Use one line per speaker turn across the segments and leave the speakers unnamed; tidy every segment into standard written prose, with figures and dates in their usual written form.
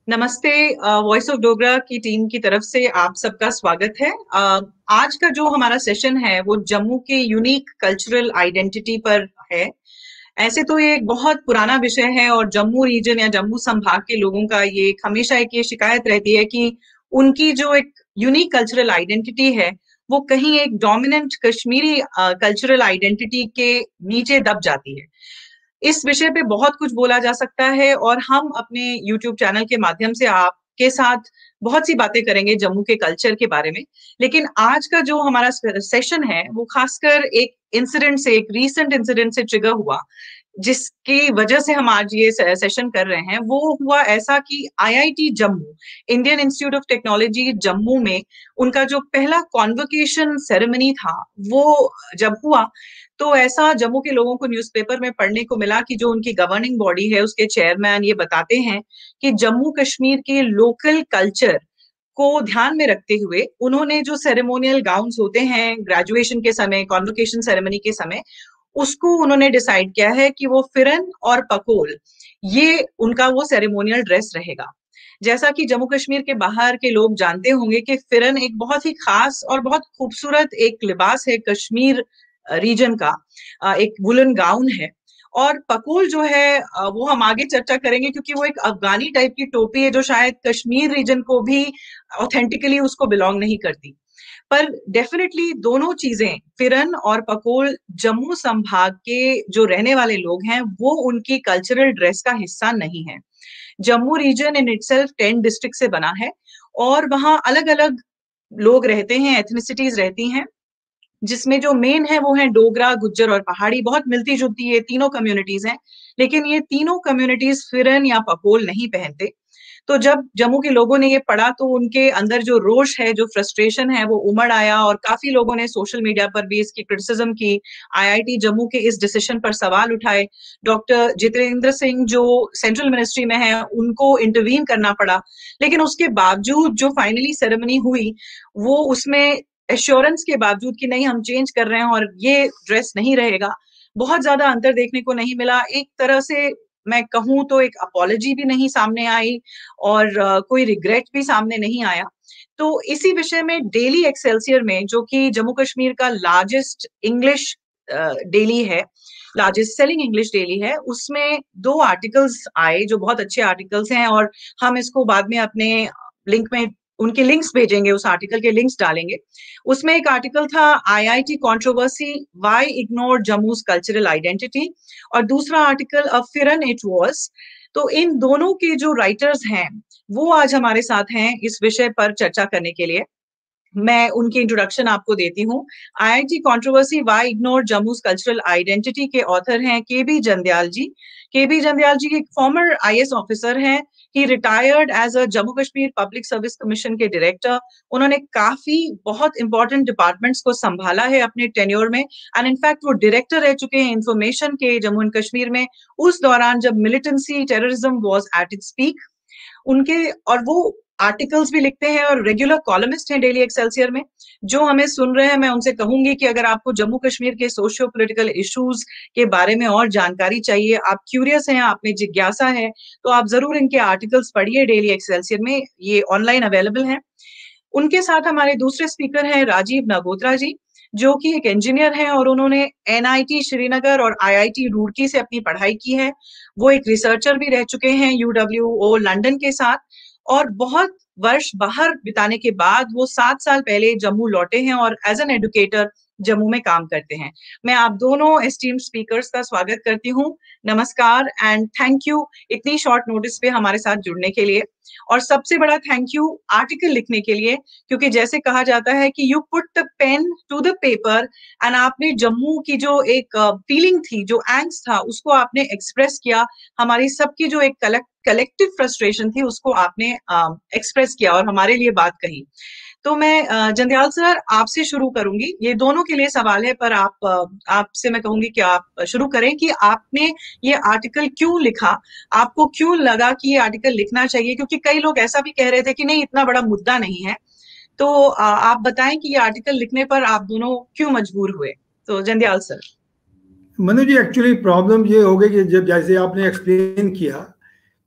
नमस्ते। Voice of Dogra की team की तरफ से आप सबका स्वागत है। आज का जो हमारा सेशन है वो जम्मू के यूनिक कल्चरल आइडेंटिटी पर है। ऐसे तो ये एक बहुत पुराना विषय है और जम्मू रीजन या जम्मू संभाग के लोगों का ये हमेशा एक ये शिकायत रहती है कि उनकी जो एक यूनिक कल्चरल आइडेंटिटी है वो कहीं एक डोमिनेंट कश्मीरी कल्चरल आइडेंटिटी के नीचे दब जाती है। इस विषय पे बहुत कुछ बोला जा सकता है और हम अपने यूट्यूब चैनल के माध्यम से आपके साथ बहुत सी बातें करेंगे जम्मू के कल्चर के बारे में। लेकिन आज का जो हमारा सेशन है वो खासकर एक इंसिडेंट से, एक रीसेंट इंसिडेंट से ट्रिगर हुआ, जिसकी वजह से हम आज ये सेशन कर रहे हैं। वो हुआ ऐसा कि IIT Jammu, Indian institute of technology Jammu में उनका जो पहला कॉन्वोकेशन सेरेमनी था वो जब हुआ, तो ऐसा जम्मू के लोगों को न्यूज़पेपर में पढ़ने को मिला कि जो उनकी गवर्निंग बॉडी है उसके चेयरमैन ये बताते हैं कि जम्मू कश्मीर के लोकल कल्चर को ध्यान में रखते हुए उन्होंने जो सेरेमोनियल गाउन्स होते हैं ग्रेजुएशन के समय, कॉन्वोकेशन सेरेमनी के समय, उसको उन्होंने डिसाइड किया है कि वो फिरन और पकोल, ये उनका वो सेरेमोनियल ड्रेस रहेगा। जैसा कि जम्मू कश्मीर के बाहर के लोग जानते होंगे कि फिरन एक बहुत ही खास और बहुत खूबसूरत एक लिबास है कश्मीर रीजन का, एक वुलन गाउन है। और पकोल जो है वो हम आगे चर्चा करेंगे क्योंकि वो एक अफगानी टाइप की टोपी है जो शायद कश्मीर रीजन को भी ऑथेंटिकली उसको बिलोंग नहीं करती। पर डेफिनेटली दोनों चीजें, फिरन और पकोल, जम्मू संभाग के जो रहने वाले लोग हैं वो उनकी कल्चरल ड्रेस का हिस्सा नहीं है। Jammu region in itself 10 district से बना है और वहाँ अलग अलग लोग रहते हैं, एथनिसिटीज रहती हैं, जिसमें जो मेन है वो है डोगरा, गुज्जर और पहाड़ी। बहुत मिलती जुलती ये तीनों कम्युनिटीज हैं, लेकिन ये तीनों कम्युनिटीज फिरन या पकोल नहीं पहनते। तो जब जम्मू के लोगों ने ये पढ़ा तो उनके अंदर जो रोष है, जो फ्रस्ट्रेशन है, वो उमड़ आया और काफी लोगों ने सोशल मीडिया पर भी इसकी क्रिटिसिज्म की। आईआईटी जम्मू के इस डिसीजन पर सवाल उठाए। डॉक्टर जितेंद्र सिंह जो सेंट्रल मिनिस्ट्री में है उनको इंटरवीन करना पड़ा। लेकिन उसके बावजूद जो फाइनली सेरेमनी हुई वो उसमें एश्योरेंस के बावजूद कि नहीं हम चेंज कर रहे हैं और ये ड्रेस नहीं रहेगा, बहुत ज्यादा अंतर देखने को नहीं मिला। एक तरह से मैं कहूं तो एक अपॉलॉजी भी नहीं सामने आई और कोई रिग्रेट भी सामने नहीं आया। तो इसी विषय में डेली एक्सेल्सियर में, जो कि जम्मू कश्मीर का लार्जेस्ट इंग्लिश डेली है, लार्जेस्ट सेलिंग इंग्लिश डेली है, उसमें 2 आर्टिकल्स आए जो बहुत अच्छे आर्टिकल्स हैं और हम इसको बाद में अपने लिंक में उनके लिंक्स भेजेंगे, उस आर्टिकल के लिंक्स डालेंगे। उसमें एक आर्टिकल था IIT controversy, why ignore Jammu's cultural identity, और दूसरा आर्टिकल अ फिरन इट वाज। तो इन दोनों के जो राइटर्स हैं वो आज हमारे साथ हैं इस विषय पर चर्चा करने के लिए। मैं उनकी इंट्रोडक्शन आपको देती हूँ। IIT controversy why ignore Jammu's cultural identity के ऑथर हैं केबी जंदयाल जी। केबी जंदयाल जी एक फॉर्मर आईएएस ऑफिसर हैं। He retired as a Jammu Kashmir public service commission के डायरेक्टर। उन्होंने काफी बहुत इंपॉर्टेंट डिपार्टमेंट्स को संभाला है अपने टेन्योर में, एंड इनफैक्ट वो डायरेक्टर रह चुके हैं इंफॉर्मेशन के जम्मू एंड कश्मीर में उस दौरान जब militancy terrorism was at its peak. उनके और वो आर्टिकल्स भी लिखते हैं और रेगुलर कॉलमिस्ट हैं डेली एक्सेल्सियर में। जो हमें सुन रहे हैं मैं उनसे कहूंगी कि अगर आपको जम्मू कश्मीर के सोशियो पॉलिटिकल इश्यूज के बारे में और जानकारी चाहिए, आप क्यूरियस हैं, आप में जिज्ञासा है, तो आप जरूर इनके आर्टिकल्स पढ़िए डेली एक्सेल्सियर में, ये ऑनलाइन अवेलेबल हैं। उनके साथ हमारे दूसरे स्पीकर हैं राजीव नागोत्रा जी, जो कि एक इंजीनियर हैं और उन्होंने एनआईटी श्रीनगर और आईआईटी रुड़की से अपनी पढ़ाई की है। वो एक रिसर्चर भी रह चुके हैं यूडब्ल्यूओ लंदन के साथ, और बहुत वर्ष बाहर बिताने के बाद वो 7 साल पहले जम्मू लौटे हैं और एज एन एडुकेटर जम्मू में काम करते हैं। मैं आप दोनों एस्टीम्ड स्पीकर्स का स्वागत करती हूँ। नमस्कार एंड थैंक यू इतनी शॉर्ट नोटिस पे हमारे साथ जुड़ने के लिए। और सबसे बड़ा थैंक यू आर्टिकल लिखने के लिए, क्योंकि जैसे कहा जाता है कि you put the pen to the paper, and आपने जम्मू की जो एक फीलिंग थी, जो एंग्स था, उसको आपने एक्सप्रेस किया। हमारी सबकी जो एक कलेक्टिव फ्रस्ट्रेशन थी उसको आपने एक्सप्रेस किया और हमारे लिए बात कही। तो मैं जंध्याल सर आपसे शुरू करूंगी। ये दोनों के लिए सवाल है, पर आपसे मैं कहूंगी कि आप शुरू करें कि आपने ये आर्टिकल क्यों लिखा, आपको क्यों लगा कि ये आर्टिकल लिखना चाहिए, क्योंकि कई लोग ऐसा भी कह रहे थे कि नहीं इतना बड़ा मुद्दा नहीं है। तो आप बताएं कि ये आर्टिकल लिखने पर आप दोनों क्यों मजबूर हुए। तो जंध्याल सर।
मनु जी, एक्चुअली प्रॉब्लम ये हो गई कि जब जैसे आपने एक्सप्लेन किया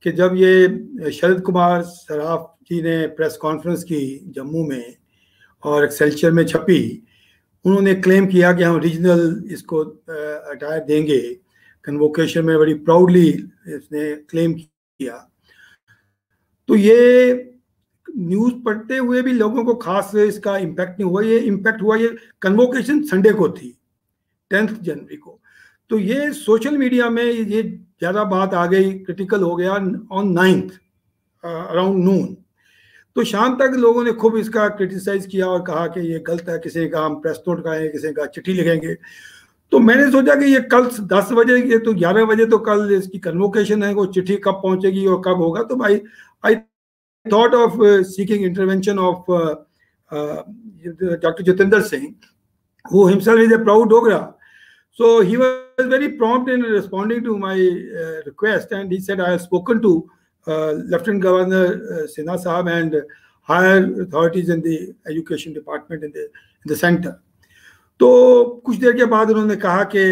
कि जब ये शरद कुमार सराफ जी ने प्रेस कॉन्फ्रेंस की जम्मू में और एक्सेलशियर में छपी, उन्होंने क्लेम किया कि हम रीजनल इसको अटायर देंगे, कन्वोकेशन में बड़ी प्राउडली इसने क्लेम किया। तो ये न्यूज़ पढ़ते हुए भी लोगों को खास इसका इम्पैक्ट नहीं हुआ। ये इम्पैक्ट हुआ, ये कन्वोकेशन संडे को थी, 10 जनवरी को। तो ये सोशल मीडिया में ये ज़्यादा बात आ गई, क्रिटिकल हो गया ऑन 9th अराउंड नून। तो शाम तक लोगों ने खूब इसका क्रिटिसाइज किया और कहा कि ये गलत है, किसी ने कहा हम प्रेस नोट करेंगे, किसी ने कहा चिट्ठी लिखेंगे। तो मैंने सोचा कि ये कल 10 बजे, ये तो 11 बजे तो कल इसकी कन्वोकेशन है, वो चिट्ठी कब पहुंचेगी और कब होगा। तो भाई I thought of seeking intervention of doctor Jitendra Singh, who himself is a proud Dogra. So he was very prompt in responding to my request, and he said, I have spoken to Lieutenant Governor Sinha Sahab and higher authorities in the education department in the center. तो कुछ देर के बाद उन्होंने कहा कि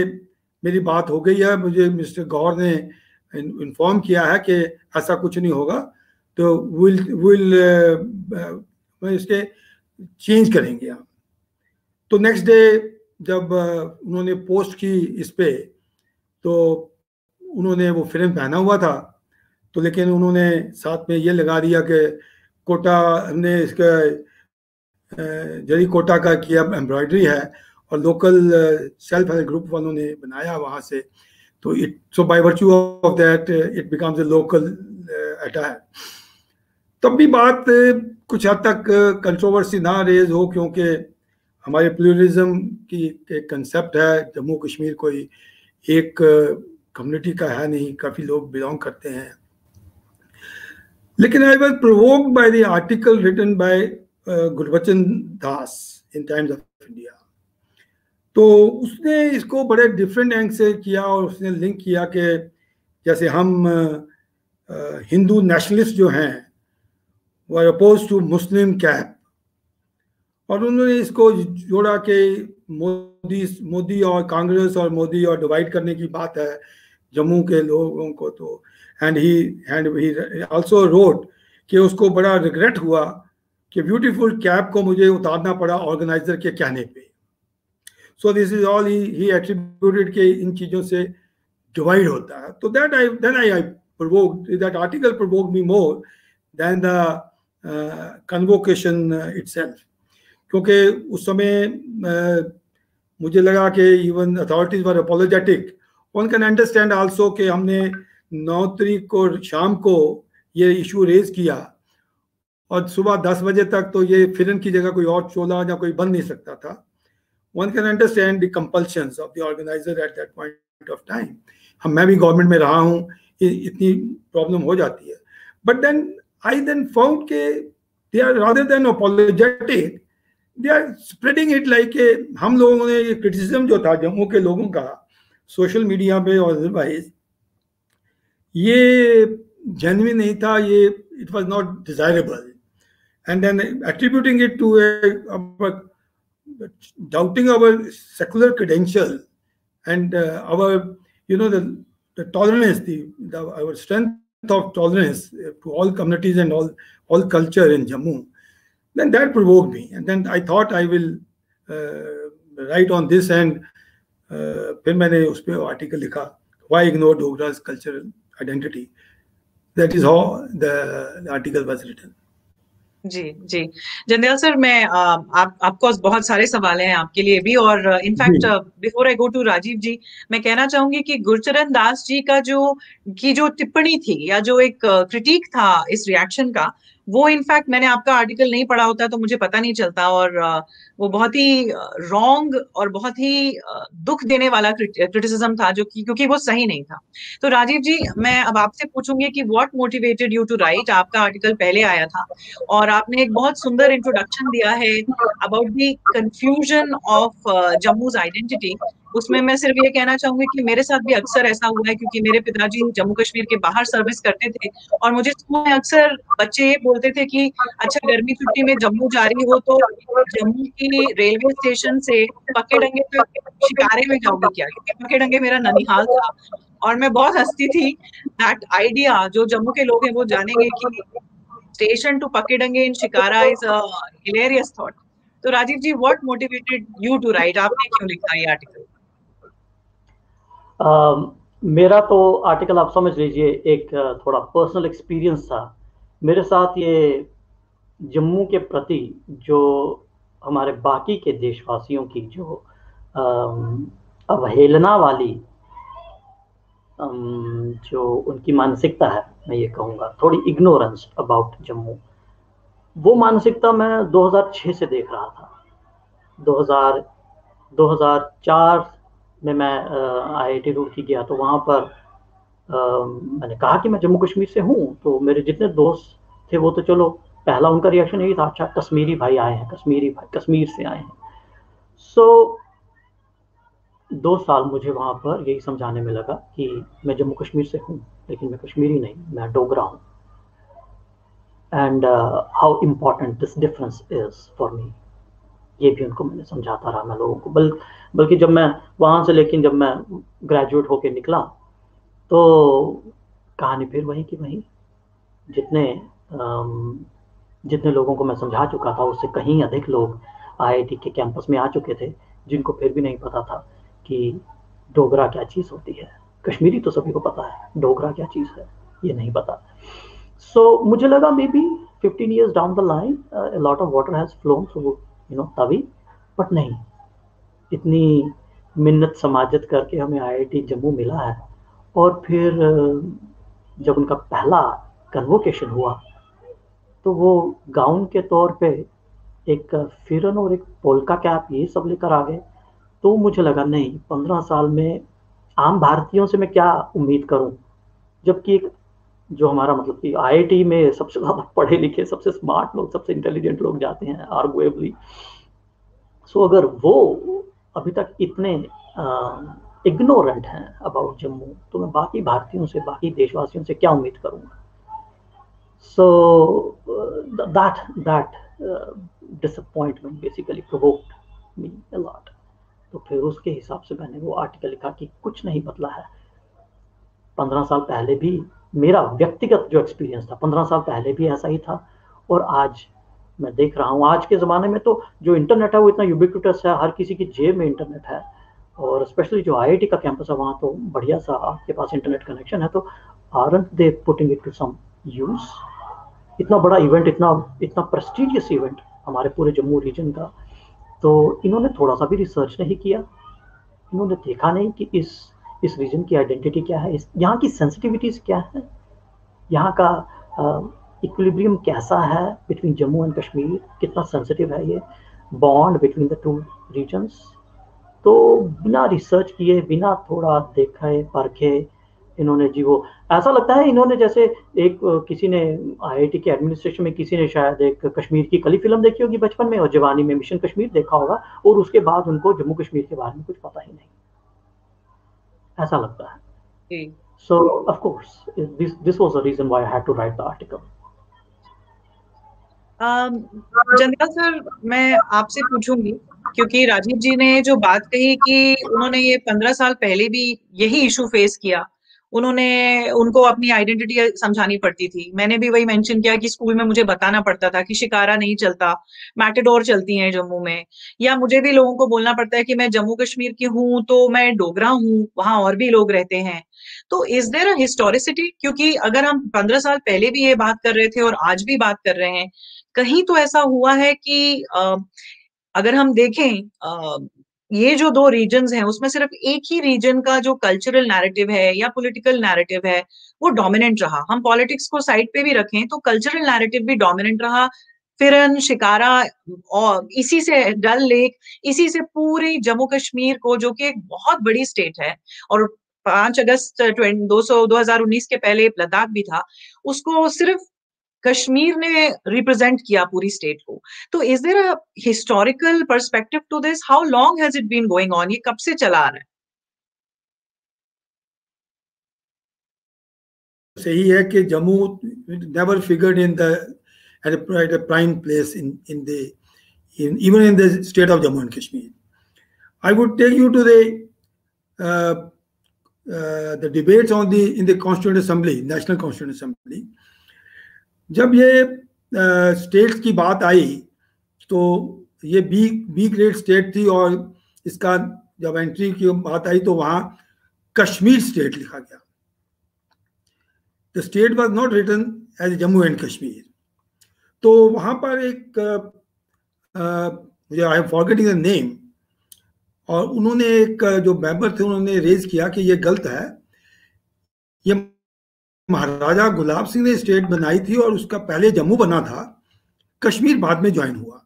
मेरी बात हो गई है, मुझे मिस्टर गौर ने इन्फॉर्म किया है कि ऐसा कुछ नहीं होगा, तो विल इसके चेंज करेंगे हम। तो नेक्स्ट डे जब उन्होंने पोस्ट की इस पे, तो उन्होंने वो फिल्म पहना हुआ था, तो लेकिन उन्होंने साथ में ये लगा दिया कि कोटा, हमने इसका जरी कोटा का किया एम्ब्रॉयडरी है और लोकल सेल्फ हेल्प ग्रुप वालों ने बनाया वहाँ से, तो it so by virtue of that it becomes a local attire. तब भी बात कुछ हद तक कंट्रोवर्सी ना रेज हो, क्योंकि हमारे प्लूरलिज्म की एक कंसेप्ट है, जम्मू कश्मीर कोई एक कम्युनिटी का है नहीं, काफ़ी लोग बिलोंग करते हैं। लेकिन I was provoked by the article written by Gurbachan Das in Times of India. तो उसने इसको बड़े डिफरेंट एंग से किया और उसने लिंक किया कि जैसे हम हिंदू नेशनलिस्ट जो हैं वो are oppose to Muslim cap, और उन्होंने इसको जोड़ा कि मोदी और कांग्रेस और मोदी और डिवाइड करने की बात है जम्मू के लोगों को। तो एंड ही आल्सो रोट कि उसको बड़ा रिग्रेट हुआ कि ब्यूटीफुल कैप को मुझे उतारना पड़ा ऑर्गेनाइजर के कहने पे। So this is all he attributed के इन चीज़ों से डिवाइड होता है। तो then I provoked, that article provoked me more than the convocation itself, क्योंकि उस समय मुझे लगा कि even authorities were apologetic. One can understand also कि हमने 9 तारीख को शाम को ये इशू रेज किया और सुबह 10 बजे तक तो ये फिल्म की जगह कोई और चोला या कोई बन नहीं सकता था। One can understand the compulsions of the organiser at that point of time. मैं भी गवर्नमेंट में रहा हूँ, इतनी प्रॉब्लम हो जाती है। बट देन आई फाउंड के they are rather than apologetic, they are spreading it like हम लोगों ने ये क्रिटिसिज्म जो था जम्मू के लोगों का सोशल मीडिया पे और अदरवाइज, ये जेन्युइन नहीं था, ये it was not desirable, and then attributing it to doubting our secular credential and our the tolerance, our strength of tolerance to all communities and all culture in Jammu. Then that provoked me, and then I thought I will write on this, and फिर मैंने उस पर article लिखा, why ignore Dogra's cultural identity. That is how the article was written.
जी जी Jandyal sir, मैं आपको बहुत सारे सवाल हैं आपके लिए भी, और in fact before I go to Rajiv ji, मैं कहना चाहूंगी कि गुरचरण दास जी का जो टिप्पणी थी या जो एक क्रिटिक था इस रिएक्शन का, वो इनफैक्ट मैंने आपका आर्टिकल नहीं पढ़ा होता तो मुझे पता नहीं चलता, और वो बहुत ही रॉन्ग और बहुत ही दुख देने वाला क्रिटिसिज्म था, जो कि क्योंकि वो सही नहीं था। तो राजीव जी, मैं अब आपसे पूछूंगी कि what motivated you to write. आपका आर्टिकल पहले आया था और आपने एक बहुत सुंदर इंट्रोडक्शन दिया है about the confusion of Jammu's identity. उसमें मैं सिर्फ ये कहना चाहूंगी कि मेरे साथ भी अक्सर ऐसा हुआ है, क्योंकि मेरे पिताजी जम्मू कश्मीर के बाहर सर्विस करते थे, और मुझे स्कूल में अक्सर बच्चे ये बोलते थे कि अच्छा, गर्मी छुट्टी में जम्मू जा रही हो तो जम्मू की रेलवे स्टेशन से पकेडंगे तक शिकारे में जाओगे क्या, क्योंकि पकेडंगे मेरा ननिहाल था। और मैं बहुत हंसती थी दैट आइडिया। जो जम्मू के लोग हैं वो जानेंगे कि स्टेशन टू पकीडंगे in Shikara is a hilarious thought. तो Rajiv ji, what motivated you to write? आपने क्यों लिखा ये आर्टिकल?
मेरा तो आर्टिकल आप समझ लीजिए एक थोड़ा पर्सनल एक्सपीरियंस था मेरे साथ। ये जम्मू के प्रति जो हमारे बाकी के देशवासियों की जो अवहेलना वाली जो उनकी मानसिकता है, मैं ये कहूँगा थोड़ी इग्नोरेंस अबाउट जम्मू, वो मानसिकता मैं 2006 से देख रहा था। 2004 में मैं IIT रुड़की गया, तो वहाँ पर मैंने कहा कि मैं जम्मू कश्मीर से हूँ। तो मेरे जितने दोस्त थे वो तो चलो पहला उनका रिएक्शन यही था, अच्छा कश्मीरी भाई आए हैं, कश्मीरी भाई कश्मीर से आए हैं। सो 2 साल मुझे वहाँ पर यही समझाने में लगा कि मैं जम्मू कश्मीर से हूँ, लेकिन मैं कश्मीरी नहीं, मैं डोगरा हूँ। And how important this difference is for me, ये भी उनको मैंने समझाता रहा मैं लोगों को। बल्कि जब मैं वहाँ से, लेकिन जब मैं ग्रेजुएट होके निकला तो कहानी फिर वहीं की वहीं। जितने लोगों को मैं समझा चुका था उससे कहीं अधिक लोग IIT के कैंपस में आ चुके थे, जिनको फिर भी नहीं पता था कि डोगरा क्या चीज़ होती है। कश्मीरी तो सभी को पता है, डोगरा क्या चीज़ है ये नहीं पता। सो मुझे लगा may be 15 years down the line a lot of water has flown through Tawi, but नहीं, इतनी मिन्नत समाजत करके हमें IIT जम्मू मिला है। और फिर जब उनका पहला कन्वोकेशन हुआ तो वो गाउन के तौर पे एक फिरन और एक पोल्का कैप ये सब लेकर आ गए। तो मुझे लगा नहीं, 15 साल में आम भारतीयों से मैं क्या उम्मीद करूं, जबकि एक जो हमारा मतलब कि IIT में सबसे ज़्यादा पढ़े लिखे, सबसे स्मार्ट लोग, सबसे इंटेलिजेंट लोग जाते हैं आर्गुएबली। सो अगर वो अभी तक इतने इग्नोरेंट हैं अबाउट जम्मू, तो मैं बाकी भारतीयों से, बाकी देशवासियों से क्या उम्मीद करूंगा। So that disappointment basically provoked me a lot. तो फिर उसके हिसाब से मैंने वो आर्टिकल लिखा कि कुछ नहीं बदला है। 15 साल पहले भी मेरा व्यक्तिगत जो एक्सपीरियंस था, 15 साल पहले भी ऐसा ही था, और आज मैं देख रहा हूँ आज के ज़माने में तो जो इंटरनेट है वो इतना यूबिक्विटस है, हर किसी की जेब में इंटरनेट है। और स्पेशली जो IIT का कैंपस है वहाँ तो बढ़िया सा आपके पास इंटरनेट कनेक्शन है। तो aren't they putting it to some use? इतना बड़ा इवेंट, इतना प्रेस्टिजियस इवेंट हमारे पूरे जम्मू रीजन का, तो इन्होंने थोड़ा सा भी रिसर्च नहीं किया। इन्होंने देखा नहीं कि इस रीजन की आइडेंटिटी क्या है, यहाँ की सेंसिटिविटीज़ क्या है, यहाँ का इक्विलिब्रियम कैसा है बिटवीन जम्मू एंड कश्मीर, कितना सेंसिटिव है ये बॉन्ड बिटवीन द 2 रीजन्स। तो बिना रिसर्च किए, बिना थोड़ा देखे परखे इन्होंने जी, वो ऐसा लगता है इन्होंने जैसे एक किसी ने IIT के एडमिनिस्ट्रेशन में किसी ने शायद एक कश्मीर की कली फिल्म देखी होगी बचपन में, और जवानी में मिशन कश्मीर देखा होगा, और उसके बाद उनको जम्मू कश्मीर के बारे में कुछ पता ही नहीं, ऐसा लगता है। So of course this was the reason why I had to write the article.
Jandyal sir, मैं आपसे पूछूंगी, क्योंकि राजीव जी ने जो बात कही कि उन्होंने ये 15 साल पहले भी यही इशू फेस किया, उनको अपनी आइडेंटिटी समझानी पड़ती थी। मैंने भी वही मेंशन किया कि स्कूल में मुझे बताना पड़ता था कि शिकारा नहीं चलता, मैटाडोर चलती हैं जम्मू में, या मुझे भी लोगों को बोलना पड़ता है कि मैं जम्मू कश्मीर की हूँ तो मैं डोगरा हूँ, वहां और भी लोग रहते हैं। तो इज देयर अ हिस्टोरिसिटी? क्योंकि अगर हम 15 साल पहले भी ये बात कर रहे थे और आज भी बात कर रहे हैं, कहीं तो ऐसा हुआ है कि अगर हम देखें ये जो 2 रीजन्स हैं उसमें सिर्फ एक ही रीजन का जो कल्चरल नैरेटिव है या पॉलिटिकल नैरेटिव है वो डोमिनेंट रहा। हम पॉलिटिक्स को साइड पे भी रखें तो कल्चरल नैरेटिव भी डोमिनेंट रहा। फिरन, शिकारा, और इसी से डल लेक, इसी से पूरी जम्मू कश्मीर को, जो कि एक बहुत बड़ी स्टेट है, और 5 अगस्त 2019 के पहले लद्दाख भी था, उसको सिर्फ कश्मीर ने रिप्रेजेंट किया पूरी स्टेट को। तो is there a historical perspective to this? How long has it been going on? ये कब से चला आ रहा है?
सही है कि Jammu never figured in the at a prime place even in the state of Jammu and Kashmir. I would take you to the the debates on the in the Constituent Assembly, National Constituent Assembly, जब ये states की बात आई तो ये B grade state थी, और इसका जब एंट्री की बात आई तो वहां कश्मीर स्टेट लिखा गया. The state was not written as Jammu and Kashmir. तो वहां पर एक I am forgetting the name, और उन्होंने एक जो मेंबर थे उन्होंने रेज किया कि ये गलत है, ये महाराजा गुलाब सिंह ने स्टेट बनाई थी और उसका पहले जम्मू बना था, कश्मीर बाद में ज्वाइन हुआ,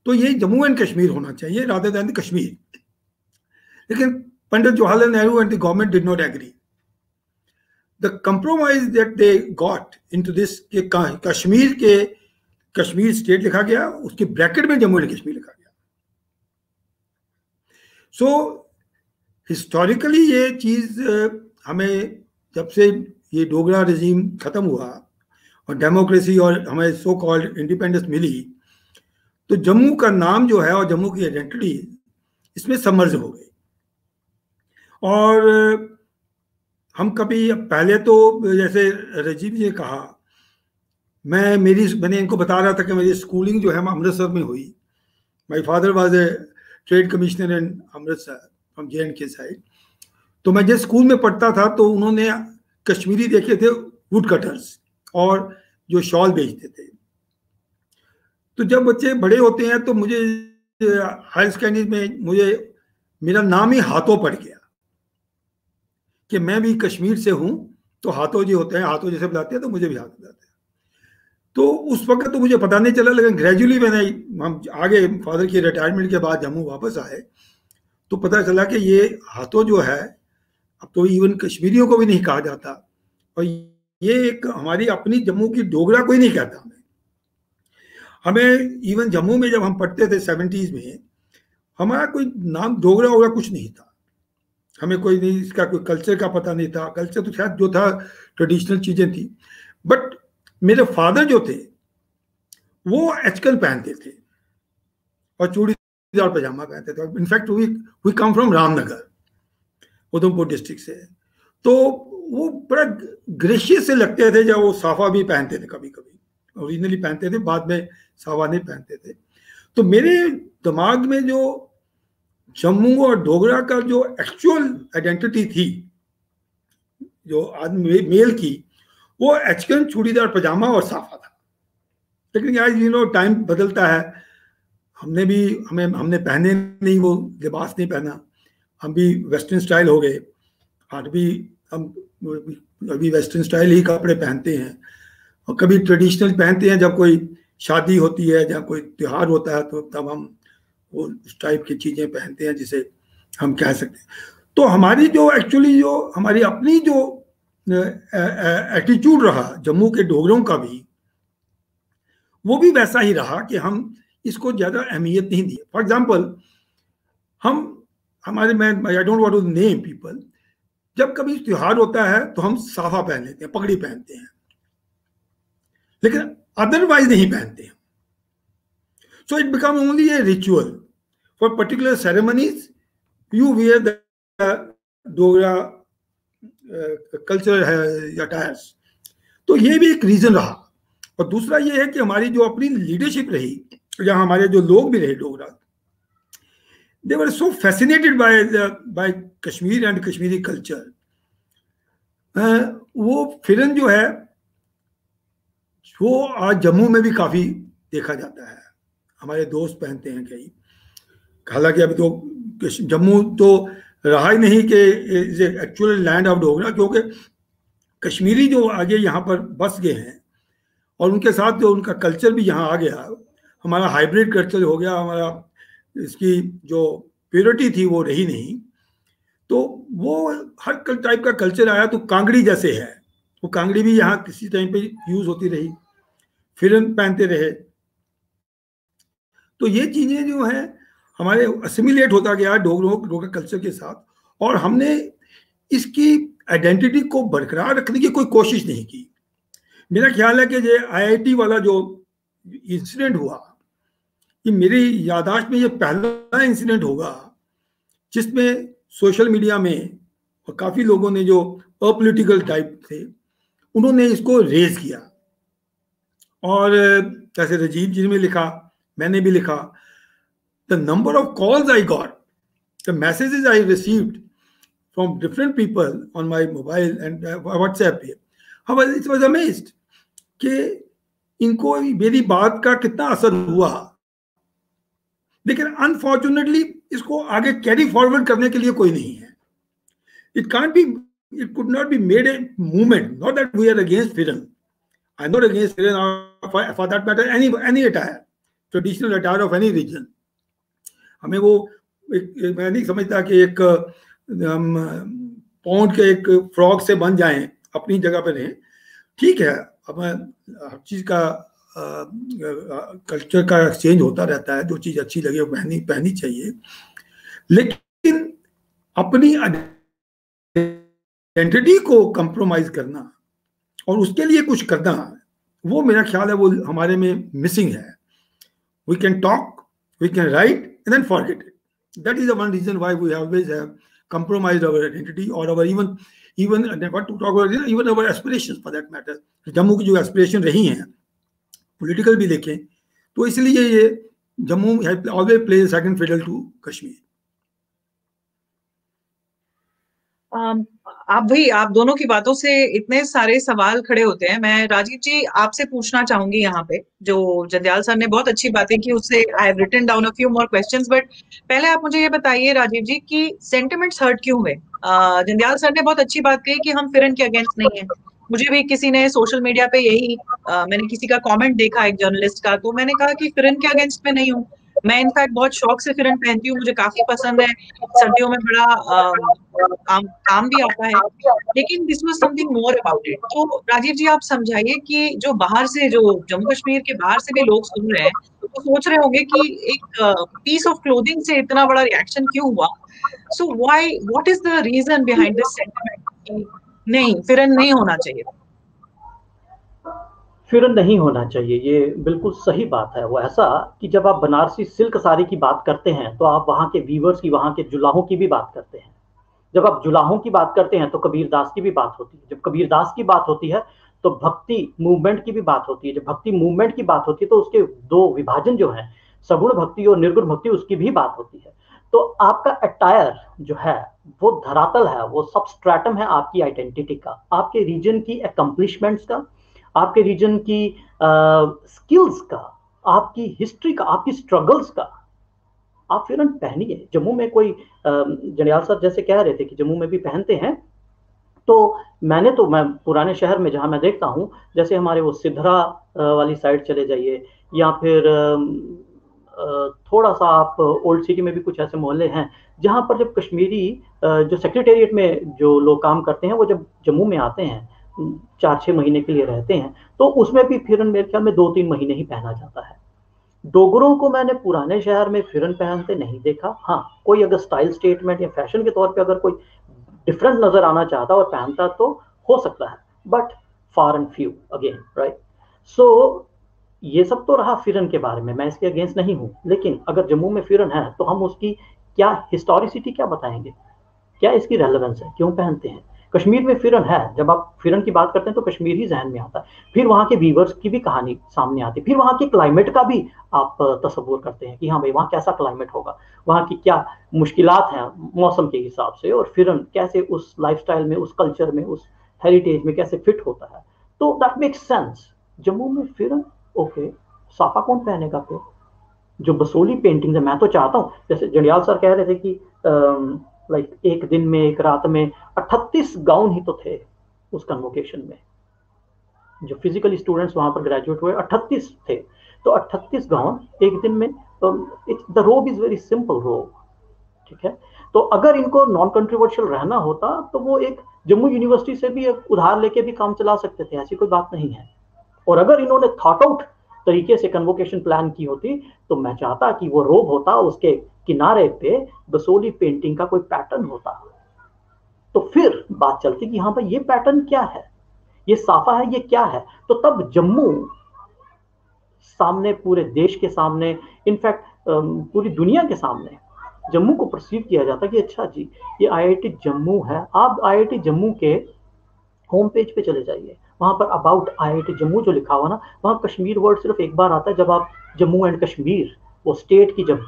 तो ये जम्मू एंड कश्मीर होना चाहिए रादर देन कश्मीर. लेकिन Pandit Jawaharlal Nehru and the government did not agree. The compromise that they got into this के कश्मीर स्टेट लिखा गया, उसके ब्रैकेट में जम्मू एंड कश्मीर लिखा गया. सो हिस्टोरिकली ये चीज हमें जब से ये डोगरा रेजिम खत्म हुआ और डेमोक्रेसी और हमें सो कॉल्ड इंडिपेंडेंस मिली, तो जम्मू का नाम जो है और जम्मू की आइडेंटिटी इसमें सबमर्ज हो गई. और हम कभी पहले तो जैसे राजीव जी ने कहा, मैंने इनको बता रहा था कि मेरी स्कूलिंग जो है अमृतसर में हुई. My father was a trade commissioner in Amritsar from J&K side. तो मैं जिस स्कूल में पढ़ता था तो उन्होंने कश्मीरी देखे थे वुड कटर्स और जो शॉल बेचते थे. तो जब बच्चे बड़े होते हैं तो मुझे हायर सेकेंडरी में मेरा नाम ही हाथों पड़ गया कि मैं भी कश्मीर से हूं. तो हाथों जो होते हैं, हाथों जैसे बुलाते हैं, तो मुझे भी हाथ बुलाते हैं. तो उस वक्त तो मुझे पता नहीं चला, लेकिन ग्रेजुअली हम आगे फादर की रिटायरमेंट के बाद जम्मू वापस आए तो पता चला कि ये हाथों जो है अब तो इवन कश्मीरियों को भी नहीं कहा जाता, और ये एक हमारी अपनी जम्मू की डोगरा कोई नहीं कहता. हमें इवन जम्मू में जब हम पढ़ते थे 70s में, हमारा कोई नाम डोगरा वोगरा कुछ नहीं था. हमें कोई नहीं, इसका कोई कल्चर का पता नहीं था. कल्चर तो शायद जो था ट्रेडिशनल चीजें थी. बट मेरे फादर जो थे वो एचकल पहनते थे और चूड़ीदार पजामा पहनते थे. In fact we come from Ramnagar, Udhampur district से. तो वो बड़ा ग्रेशियस से लगते थे जब वो साफा भी पहनते थे. कभी कभी ओरिजिनली पहनते थे, बाद में साफा नहीं पहनते थे. तो मेरे दिमाग में जो जम्मू और डोगरा का जो एक्चुअल आइडेंटिटी थी, जो आदमी मेल की, वो एचकन, चूड़ीदार पजामा और साफा था. लेकिन आज टाइम बदलता है. हमने पहने नहीं, वो लिबास नहीं पहना. हम भी वेस्टर्न स्टाइल हो गए. आज भी हम अभी वेस्टर्न स्टाइल ही कपड़े पहनते हैं, और कभी ट्रेडिशनल पहनते हैं जब कोई शादी होती है, जब कोई त्योहार होता है, तो तब हम वो उस टाइप की चीज़ें पहनते हैं जिसे हम कह सकते हैं. तो हमारी जो एक्चुअली जो हमारी अपनी जो एटीट्यूड रहा जम्मू के डोगरों का भी, वो भी वैसा ही रहा कि हम इसको ज़्यादा अहमियत नहीं दी. फॉर एग्जाम्पल, मैं I don't want to name people, जब कभी त्योहार होता है तो हम साफा पहन लेते हैं, पगड़ी पहनते हैं, लेकिन अदरवाइज नहीं पहनते हैं. So it become only a ritual for particular ceremonies you wear the Dogra culture है अटायर्स. तो ये भी एक रीजन रहा. और दूसरा ये है कि हमारी जो अपनी लीडरशिप रही, या हमारे जो लोग भी रहे Dogra, they were so fascinated by Kashmir and Kashmiri culture. वो फिरन जो है वो आज जम्मू में भी काफी देखा जाता है. हमारे दोस्त पहनते हैं कई. हालांकि अभी तो जम्मू तो रहा ही नहीं कि एक्चुअल लैंड ऑफ डोगरा, क्योंकि कश्मीरी जो आगे यहाँ पर बस गए हैं और उनके साथ जो उनका कल्चर भी यहाँ आ गया, हमारा हाइब्रिड कल्चर हो गया. हमारा इसकी जो प्योरिटी थी वो रही नहीं. तो वो हर टाइप का कल्चर आया. तो कांगड़ी जैसे है, वो कांगड़ी भी यहाँ किसी टाइम पे यूज होती रही, फिरन पहनते रहे. तो ये चीजें जो हैं हमारे असिमिलेट होता गया डोगरा कल्चर के साथ, और हमने इसकी आइडेंटिटी को बरकरार रखने की कोई कोशिश नहीं की. मेरा ख्याल है कि ये IIT वाला जो इंसिडेंट हुआ, ये मेरी याददाश्त में ये पहला इंसिडेंट होगा जिसमें सोशल मीडिया में और काफी लोगों ने जो अपोलिटिकल टाइप थे उन्होंने इसको रेज किया। और जैसे राजीव जी ने लिखा, मैंने भी लिखा, the number of calls I got, the messages I received from different people on my mobile and WhatsApp पे, इट वाज अमेज्ड कि इनको मेरी बात का कितना असर हुआ। लेकिन अनफॉर्चुनेटली इसको आगे कैरी फॉरवर्ड करने के लिए कोई नहीं है। It can't be, it could not be made a movement. Not that we are against Firan. I'm not against Firan or for that matter any attire, traditional attire of any region. हमें वो मैं नहीं समझता कि एक हम pond के एक फ्रॉक से बन जाएं, अपनी जगह पर रहें, ठीक है। अब हर चीज का कल्चर का एक्सचेंज होता रहता है, जो चीज अच्छी लगे वो पहनी चाहिए, लेकिन अपनी आइडेंटिटी को कंप्रोमाइज करना और उसके लिए कुछ करना, वो मेरा ख्याल है वो हमारे में मिसिंग है। We can talk, we can write and then forget it. That is the one reason why we always have compromised our identity or our even what to talk about, even our aspirations for that matter. Jammu की जो aspiration रही हैं political भी देखें तो इसलिए ये Jammu always plays second fiddle to Kashmir.
आप दोनों की बातों से इतने सारे सवाल खड़े होते हैं। मैं राजीव जी आपसे पूछना चाहूंगी, यहाँ पे जो जंध्याल सर ने बहुत अच्छी बातें की, उससे I have written down a few more questions, but पहले आप मुझे ये बताइए राजीव जी कि सेंटिमेंट्स हर्ट क्यों हुए? जंध्याल सर ने बहुत अच्छी बात कही कि हम फिरन के अगेंस्ट नहीं है। मुझे भी किसी ने सोशल मीडिया पे यही मैंने किसी का कॉमेंट देखा एक जर्नलिस्ट का, तो मैंने कहा कि फिरन के अगेंस्ट में नहीं हूँ, मैं इनफैक्ट बहुत शौक से फिरन पहनती हूँ, मुझे काफी पसंद है, सर्दियों में बड़ा काम भी आता है, लेकिन this was something more about it. तो राजीव जी आप समझाइए कि जो बाहर से, जो जम्मू कश्मीर के बाहर से भी लोग सुन रहे हैं तो सोच रहे होंगे कि एक पीस ऑफ क्लोथिंग से इतना बड़ा रिएक्शन क्यों हुआ? So why, what is the reason behind this sentiment? नहीं, फिरन नहीं होना चाहिए,
फिरन नहीं होना चाहिए, ये बिल्कुल सही बात है। वो ऐसा कि जब आप बनारसी सिल्क साड़ी की बात करते हैं तो आप वहाँ के वीवर्स की, वहाँ के जुलाहों की भी बात करते हैं। जब आप जुलाहों की बात करते हैं तो कबीरदास की भी बात होती है। जब कबीरदास की बात होती है तो भक्ति मूवमेंट की भी बात होती है। जब भक्ति मूवमेंट की बात होती है तो उसके दो विभाजन जो है, सगुण भक्ति और निर्गुण भक्ति, उसकी भी बात होती है। तो आपका अटायर जो है वो धरातल है, वो सबस्ट्रेटम है आपकी आइडेंटिटी का, आपके रीजन की अकम्पलिशमेंट्स का, आपके रीजन की स्किल्स का, आपकी हिस्ट्री का, आपकी स्ट्रगल्स का। आप फिरन पहनिए। जम्मू में कोई जंडियाल सर जैसे कह रहे थे कि जम्मू में भी पहनते हैं, तो मैं पुराने शहर में जहां मैं देखता हूं, जैसे हमारे वो सिद्धरा वाली साइड चले जाइए, या फिर थोड़ा सा आप ओल्ड सिटी में भी कुछ ऐसे मोहल्ले हैं जहां पर जब कश्मीरी जो सेक्रेटेरिएट में जो लोग काम करते हैं वो जब जम्मू में आते हैं 4-6 महीने के लिए रहते हैं, तो उसमें भी फिरन मेरे ख्याल में 2-3 महीने ही पहना जाता है। डोगरों को मैंने पुराने शहर में फिरन पहनते नहीं देखा। हाँ, कोई अगर स्टाइल स्टेटमेंट या फैशन के तौर पे अगर कोई डिफरेंट नजर आना चाहता और पहनता तो हो सकता है, but far and few again, right. So ये सब तो रहा फिरन के बारे में, मैं इसके अगेंस्ट नहीं हूँ, लेकिन अगर जम्मू में फिरन है तो हम उसकी क्या हिस्टोरिसिटी क्या बताएंगे, क्या इसकी रेलेवेंस है, क्यों पहनते हैं। कश्मीर में फिरन है, जब आप फिरन की बात करते हैं तो कश्मीर ही जहन में आता है, फिर वहाँ के वीवर्स की भी कहानी सामने आती है, फिर वहाँ के क्लाइमेट का भी आप तस्वुर करते हैं कि हाँ भाई वहाँ कैसा क्लाइमेट होगा, वहाँ की क्या मुश्किलात हैं मौसम के हिसाब से, और फिरन कैसे उस लाइफस्टाइल में, उस कल्चर में, उस हेरिटेज में कैसे फिट होता है। तो दैट मेक्स सेंस। जम्मू में फिरन, ओके, साफा कौन पहनेगा फिर? जो बसोली पेंटिंग है, मैं तो चाहता हूँ, जैसे जंडियाल सर कह रहे थे कि लाइक एक दिन में, एक रात में 38 गाउन ही तो थे उस कन्वोकेशन में। जो फिजिकली स्टूडेंट्स वहां पर ग्रेजुएट हुए 38 थे, तो 38 गाउन एक दिन में। द रोब इज वेरी सिंपल रोब, ठीक है। तो अगर इनको नॉन कंट्रोवर्शियल रहना होता तो वो एक जम्मू यूनिवर्सिटी से भी एक उधार लेके भी काम चला सकते थे, ऐसी कोई बात नहीं है। और अगर इन्होंने थॉट आउट तरीके से कन्वोकेशन प्लान की होती तो मैं चाहता कि वो रोब होता, उसके किनारे पे बसोली पेंटिंग का कोई पैटर्न होता, तो फिर बात चलती कि हाँ भाई ये पैटर्न क्या है, ये साफा है, ये क्या है। तो तब जम्मू सामने, पूरे देश के सामने, इनफैक्ट पूरी दुनिया के सामने जम्मू को परसीव किया जाता कि अच्छा जी ये IIT जम्मू है। आप IIT जम्मू के होम पेज पे चले जाइए, वहाँ पर अबाउट IIT जम्मू जो लिखा हुआ ना, वहाँ कश्मीर वर्ड सिर्फ एक बार आता है, जब आप जम्मू एंड कश्मीर वो स्टेट की जब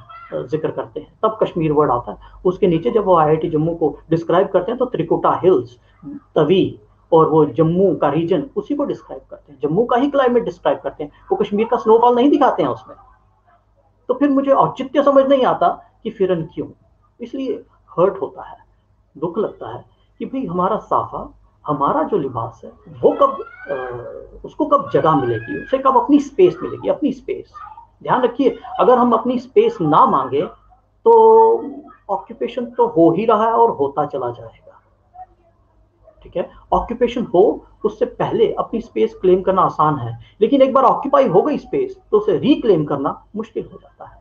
जिक्र करते हैं तब कश्मीर वर्ड आता है। उसके नीचे जब वो IIT जम्मू को डिस्क्राइब करते हैं तो त्रिकुटा हिल्स, तवी और वो जम्मू का रीजन उसी को डिस्क्राइब करते हैं, जम्मू का ही क्लाइमेट डिस्क्राइब करते हैं, वो कश्मीर का स्नोफॉल नहीं दिखाते हैं उसमें। तो फिर मुझे औचित्य समझ नहीं आता कि फिरन क्यों, इसलिए हर्ट होता है, दुख लगता है कि भाई हमारा साफा, हमारा जो लिबास है वो कब उसको कब जगह मिलेगी, उसे कब अपनी स्पेस मिलेगी, अपनी स्पेस। ध्यान रखिए, अगर हम अपनी स्पेस ना मांगे तो ऑक्यूपेशन तो हो ही रहा है और होता चला जाएगा। ठीक है, ऑक्यूपेशन हो उससे पहले अपनी स्पेस क्लेम करना आसान है, लेकिन एक बार ऑक्यूपाई हो गई स्पेस तो उसे रिक्लेम करना मुश्किल हो जाता है।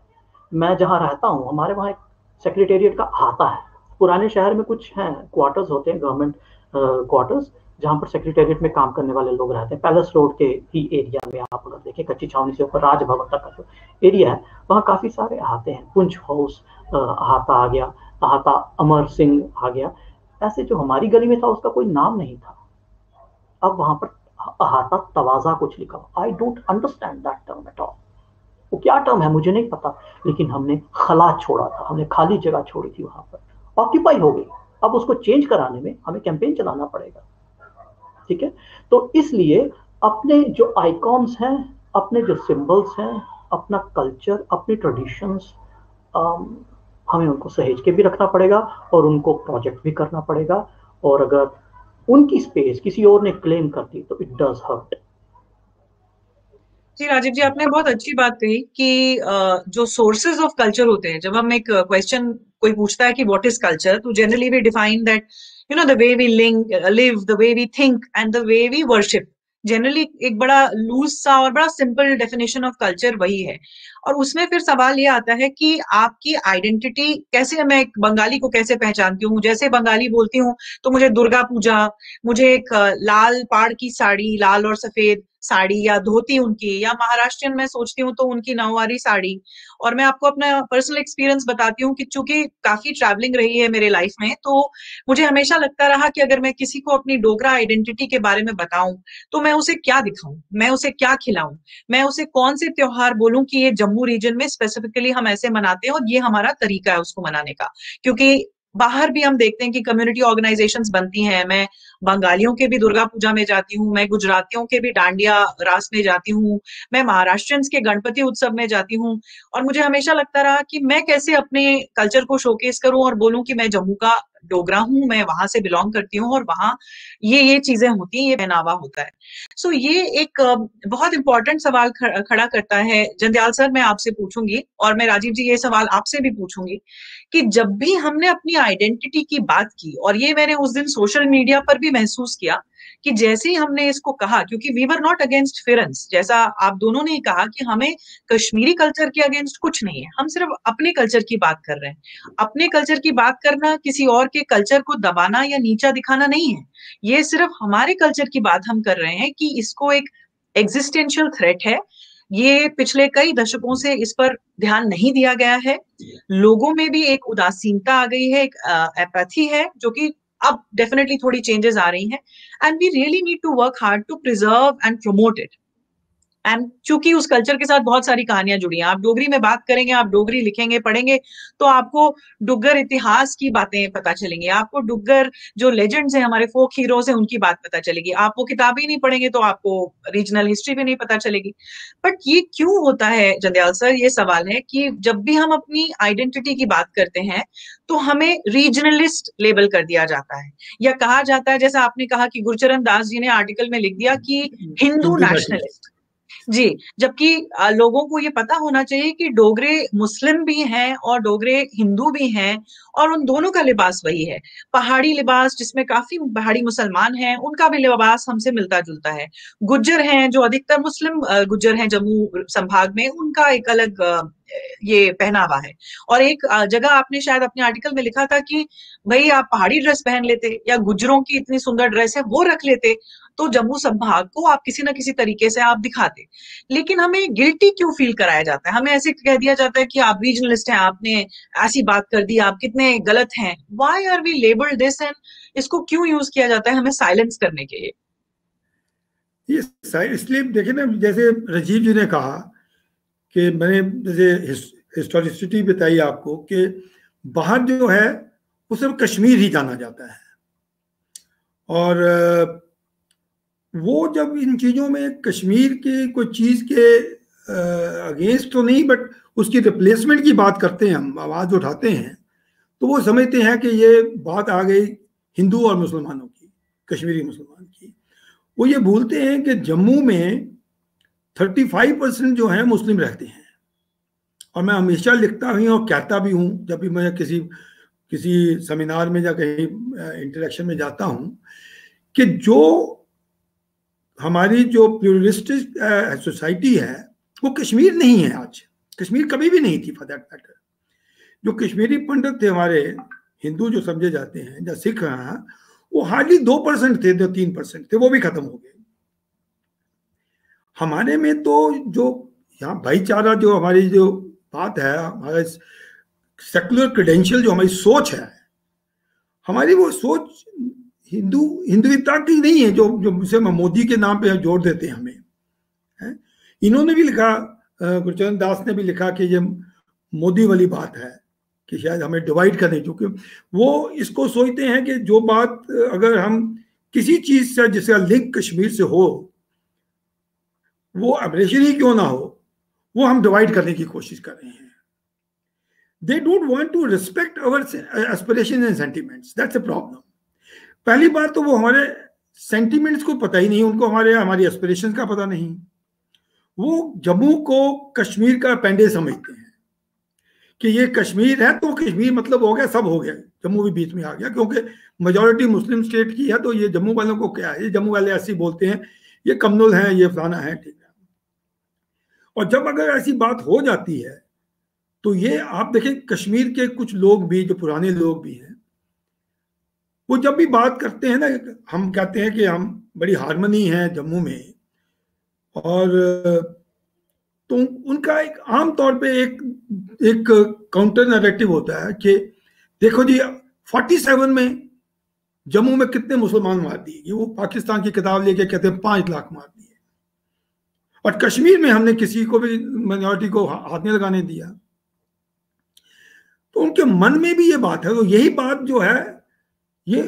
मैं जहां रहता हूं हमारे वहां एक सेक्रेटेरिएट का अहाता है। पुराने शहर में कुछ हैं क्वार्टर्स होते हैं, गवर्नमेंट क्वार्टर्स, जहां पर सेक्रेटेरिएट में काम करने वाले लोग रहते हैं। पैलेस रोड के ही एरिया में आप अगर देखें, कच्ची छावनी से ऊपर राजभवन तक का जो एरिया है वहाँ काफी सारे अहाते हैं। पुंछ हाउस अहाता आ गया, अहाता अमर सिंह आ गया। ऐसे जो हमारी गली में था उसका कोई नाम नहीं था, अब वहां पर अहाता तवाजा कुछ लिखा हुआ। I don't understand that term at all, वो क्या टर्म है मुझे नहीं पता, लेकिन हमने खला छोड़ा था, हमने खाली जगह छोड़ी थी, वहां पर ऑक्यूपाई हो गई। अब उसको चेंज कराने में हमें कैंपेन चलाना पड़ेगा। ठीक है, तो इसलिए अपने जो आइकॉन्स हैं, अपने जो सिंबल्स हैं, अपना कल्चर, अपनी ट्रेडिशंस, हमें उनको सहेज के भी रखना पड़ेगा और उनको प्रोजेक्ट भी करना पड़ेगा। और अगर उनकी स्पेस किसी और ने क्लेम कर दी तो इट डज हर्ट।
जी राजीव जी, आपने बहुत अच्छी बात कही कि जो सोर्सेज ऑफ कल्चर होते हैं, जब हम एक क्वेश्चन कोई पूछता है कि व्हाट इज कल्चर, तो generally we define that the way we live, the way we think and the way we worship. Generally एक बड़ा लूज सा और बड़ा सिंपल डेफिनेशन ऑफ कल्चर वही है। और उसमें फिर सवाल ये आता है कि आपकी आइडेंटिटी कैसे, मैं एक बंगाली को कैसे पहचानती हूँ। जैसे बंगाली बोलती हूँ तो मुझे दुर्गा पूजा, मुझे एक लाल पाड़ की साड़ी, लाल और सफेद साड़ी या धोती उनकी, या महाराष्ट्रियन मैं सोचती हूँ तो उनकी नौवारी साड़ी। और मैं आपको अपना पर्सनल एक्सपीरियंस बताती हूँ कि चूंकि काफी ट्रैवलिंग रही है मेरे लाइफ में, तो मुझे हमेशा लगता रहा कि अगर मैं किसी को अपनी डोगरा आइडेंटिटी के बारे में बताऊं तो मैं उसे क्या दिखाऊं, मैं उसे क्या खिलाऊं, मैं उसे कौन से त्योहार बोलूं कि ये जम्मू रीजन में स्पेसिफिकली हम ऐसे मनाते हैं और ये हमारा तरीका है उसको मनाने का। क्योंकि बाहर भी हम देखते हैं कि कम्युनिटी ऑर्गेनाइजेशंस बनती हैं। मैं बंगालियों के भी दुर्गा पूजा में जाती हूँ, मैं गुजरातियों के भी डांडिया रास में जाती हूँ, मैं महाराष्ट्रियंस के गणपति उत्सव में जाती हूँ। और मुझे हमेशा लगता रहा कि मैं कैसे अपने कल्चर को शोकेस करूं और बोलूं कि मैं जम्मू का डोगरा हूं, मैं वहां से बिलोंग करती हूँ और वहां ये चीजें होती हैं, ये पहनावा होता है। सो ये एक बहुत इंपॉर्टेंट सवाल खड़ा करता है। जंध्याल सर, मैं आपसे पूछूंगी, और मैं राजीव जी ये सवाल आपसे भी पूछूंगी कि जब भी हमने अपनी आइडेंटिटी की बात की, और ये मैंने उस दिन सोशल मीडिया पर भी महसूस किया कि जैसे ही हमने इसको कहा, क्योंकि वी वर नॉट अगेंस्ट फिरंस, जैसा आप दोनों ने कहा कि हमें कश्मीरी कल्चर के अगेंस्ट कुछ नहीं है, हम सिर्फ अपने कल्चर की बात कर रहे हैं। अपने कल्चर की बात करना किसी और के कल्चर को दबाना या नीचा दिखाना नहीं है, ये सिर्फ हमारे कल्चर की बात हम कर रहे हैं कि इसको एक एग्जिस्टेंशियल थ्रेट है। ये पिछले कई दशकों से इस पर ध्यान नहीं दिया गया है, लोगों में भी एक उदासीनता आ गई है, एक एपैथी है, जो कि अब डेफिनेटली थोड़ी चेंजेस आ रही हैं। And we really need to work hard to preserve and promote it. And चूंकि उस कल्चर के साथ बहुत सारी कहानियां जुड़ी हैं, आप डोगरी में बात करेंगे, आप डोगरी लिखेंगे पढ़ेंगे तो आपको डुग्गर इतिहास की बातें पता चलेंगी, आपको डुग्गर जो लेजेंड्स हैं, हमारे फोक हीरोज हैं, उनकी बात पता चलेगी। आप वो किताबें नहीं पढ़ेंगे तो आपको रीजनल हिस्ट्री भी नहीं पता चलेगी। बट ये क्यों होता है जंध्याल सर, ये सवाल है कि जब भी हम अपनी आइडेंटिटी की बात करते हैं तो हमें रीजनलिस्ट लेबल कर दिया जाता है, या कहा जाता है, जैसा आपने कहा कि गुरचरण दास जी ने आर्टिकल में लिख दिया कि हिंदू नेशनलिस्ट। जी, जबकि लोगों को ये पता होना चाहिए कि डोगरे मुस्लिम भी हैं और डोगरे हिंदू भी हैं, और उन दोनों का लिबास वही है। पहाड़ी लिबास, जिसमें काफी पहाड़ी मुसलमान हैं, उनका भी लिबास हमसे मिलता जुलता है। गुज्जर हैं, जो अधिकतर मुस्लिम गुज्जर हैं जम्मू संभाग में, उनका एक अलग ये पहनावा है। और एक जगह आपने शायद अपने आर्टिकल में लिखा था कि भाई आप पहाड़ी ड्रेस पहन लेते या गुज्जरों की इतनी सुंदर ड्रेस है वो रख लेते तो जम्मू संभाग को आप किसी ना किसी तरीके से आप दिखाते। लेकिन हमें गिल्टी क्यों फील कराया जाता है, हमें ऐसे कह दिया जाता है कि आप रीजनलिस्ट हैं, आपने ऐसी बात कर दी, आप कितने गलत हैं। Why are we labelled this, and इसको क्यों यूज किया जाता है हमें साइलेंस करने के लिए?
ये इसलिए देखिए ना, जैसे राजीव जी ने कहा कि मैंने जैसे हिस्टोरिसिटी बताई आपको कि बाहर जो है वो सिर्फ कश्मीर ही जाना जाता है, और वो जब इन चीज़ों में कश्मीर की कोई चीज़ के अगेंस्ट तो नहीं बट उसकी रिप्लेसमेंट की बात करते हैं, हम आवाज़ उठाते हैं, तो वो समझते हैं कि ये बात आ गई हिंदू और मुसलमानों की, कश्मीरी मुसलमान की। वो ये भूलते हैं कि जम्मू में 35% जो है मुस्लिम रहते हैं। और मैं हमेशा लिखता भी और कहता भी हूँ जब भी मैं किसी सेमिनार में या कहीं इंटरेक्शन में जाता हूँ कि जो हमारी जो प्लूरलिस्टिक सोसाइटी है वो कश्मीर नहीं है आज, कश्मीर कभी भी नहीं थी फॉर दैट मैटर। जो कश्मीरी पंडित थे हमारे हिंदू जो समझे जाते हैं या सिख हैं, वो हार्डली 2% थे, 3% थे, वो भी खत्म हो गए। हमारे में तो जो यहाँ भाईचारा, जो हमारी जो बात है, हमारा सेकुलर क्रेडेंशियल, जो हमारी सोच है, हमारी वो सोच हिंदुत्व की नहीं है, जो जिसे मोदी के नाम पे जोड़ देते हैं हमें, है? इन्होंने भी लिखा, गुरचरण दास ने भी लिखा कि ये मोदी वाली बात है कि शायद हमें डिवाइड करनी, क्योंकि वो इसको सोचते हैं कि जो बात अगर हम किसी चीज से जिसका लिंक कश्मीर से हो, वो अब्रेशन ही क्यों ना हो, वो हम डिवाइड करने की कोशिश कर रहे हैं। They don't want to respect our aspirations and sentiments. That's a problem. पहली बात तो वो हमारे सेंटिमेंट्स को पता ही नहीं, उनको हमारी एस्पिरेशंस का पता नहीं। वो जम्मू को कश्मीर का पेंडे समझते हैं कि ये कश्मीर है तो कश्मीर मतलब हो गया, सब हो गया, जम्मू भी बीच में आ गया, क्योंकि मेजॉरिटी मुस्लिम स्टेट की है, तो ये जम्मू वालों को क्या है, ये जम्मू वाले ऐसे बोलते हैं, ये कम्युनल हैं, ये फलाना है, ठीक है। और जब अगर ऐसी बात हो जाती है तो ये आप देखें, कश्मीर के कुछ लोग भी, जो पुराने लोग भी हैं, वो जब भी बात करते हैं ना, हम कहते हैं कि हम बड़ी हार्मनी है जम्मू में, और तो उनका एक आम तौर पे एक काउंटर नैरेटिव होता है कि देखो जी 47 में जम्मू में कितने मुसलमान मार दिए, वो पाकिस्तान की किताब लेके कहते हैं 5 लाख मार दिए, और कश्मीर में हमने किसी को भी माइनॉरिटी को हाथ नहीं लगाने दिया। तो उनके मन में भी ये बात है, तो यही बात जो है ये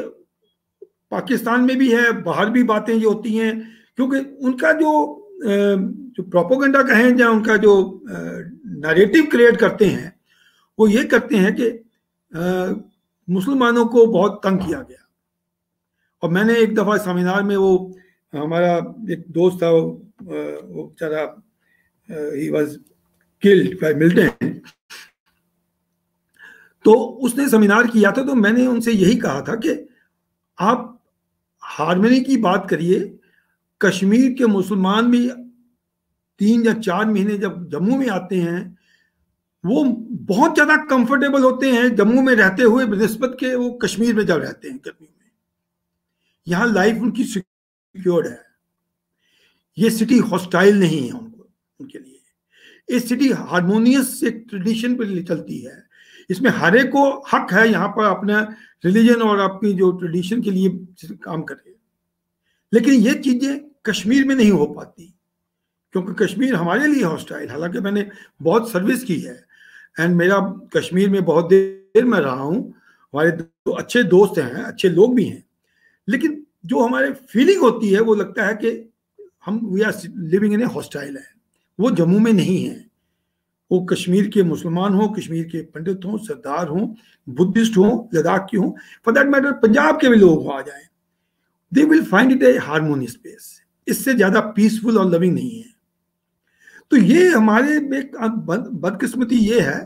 पाकिस्तान में भी है, बाहर भी बातें ये होती हैं, क्योंकि उनका जो प्रोपेगेंडा कहें या उनका जो नैरेटिव क्रिएट करते हैं, वो ये करते हैं कि मुसलमानों को बहुत तंग किया गया। और मैंने एक दफ़ा सेमिनार में, वो हमारा एक दोस्त था, वो बेचारा he was killed by militant, तो उसने सेमिनार किया था, तो मैंने उनसे यही कहा था कि आप हार्मनी की बात करिए, कश्मीर के मुसलमान भी 3 या 4 महीने जब जम्मू में आते हैं, वो बहुत ज़्यादा कंफर्टेबल होते हैं जम्मू में रहते हुए बनिस्बत के वो कश्मीर में जब रहते हैं गर्मी में। यहाँ लाइफ उनकी सिक्योर्ड है, ये सिटी हॉस्टाइल नहीं है उनके लिए। इस सिटी हारमोनियस एक ट्रेडिशन पर चलती है, इसमें हर एक को हक है यहाँ पर अपना रिलीजन और अपनी जो ट्रेडिशन के लिए काम करे। लेकिन ये चीजें कश्मीर में नहीं हो पाती, क्योंकि कश्मीर हमारे लिए हॉस्टाइल। हालांकि मैंने बहुत सर्विस की है एंड मेरा कश्मीर में बहुत देर में रहा हूँ, हमारे तो अच्छे दोस्त हैं, अच्छे लोग भी हैं, लेकिन जो हमारे फीलिंग होती है वो लगता है कि हम we are living in a hostile है। वो जम्मू में नहीं है। वो कश्मीर के मुसलमान हो, कश्मीर के पंडित हों, सरदार हों, बुद्धिस्ट हों, लद्दाख के हों, फॉर दैट मैटर पंजाब के भी लोग आ जाएं, they will find it A harmonious space. इससे ज्यादा पीसफुल और लविंग नहीं है। तो ये हमारे एक बदकिस्मती ये है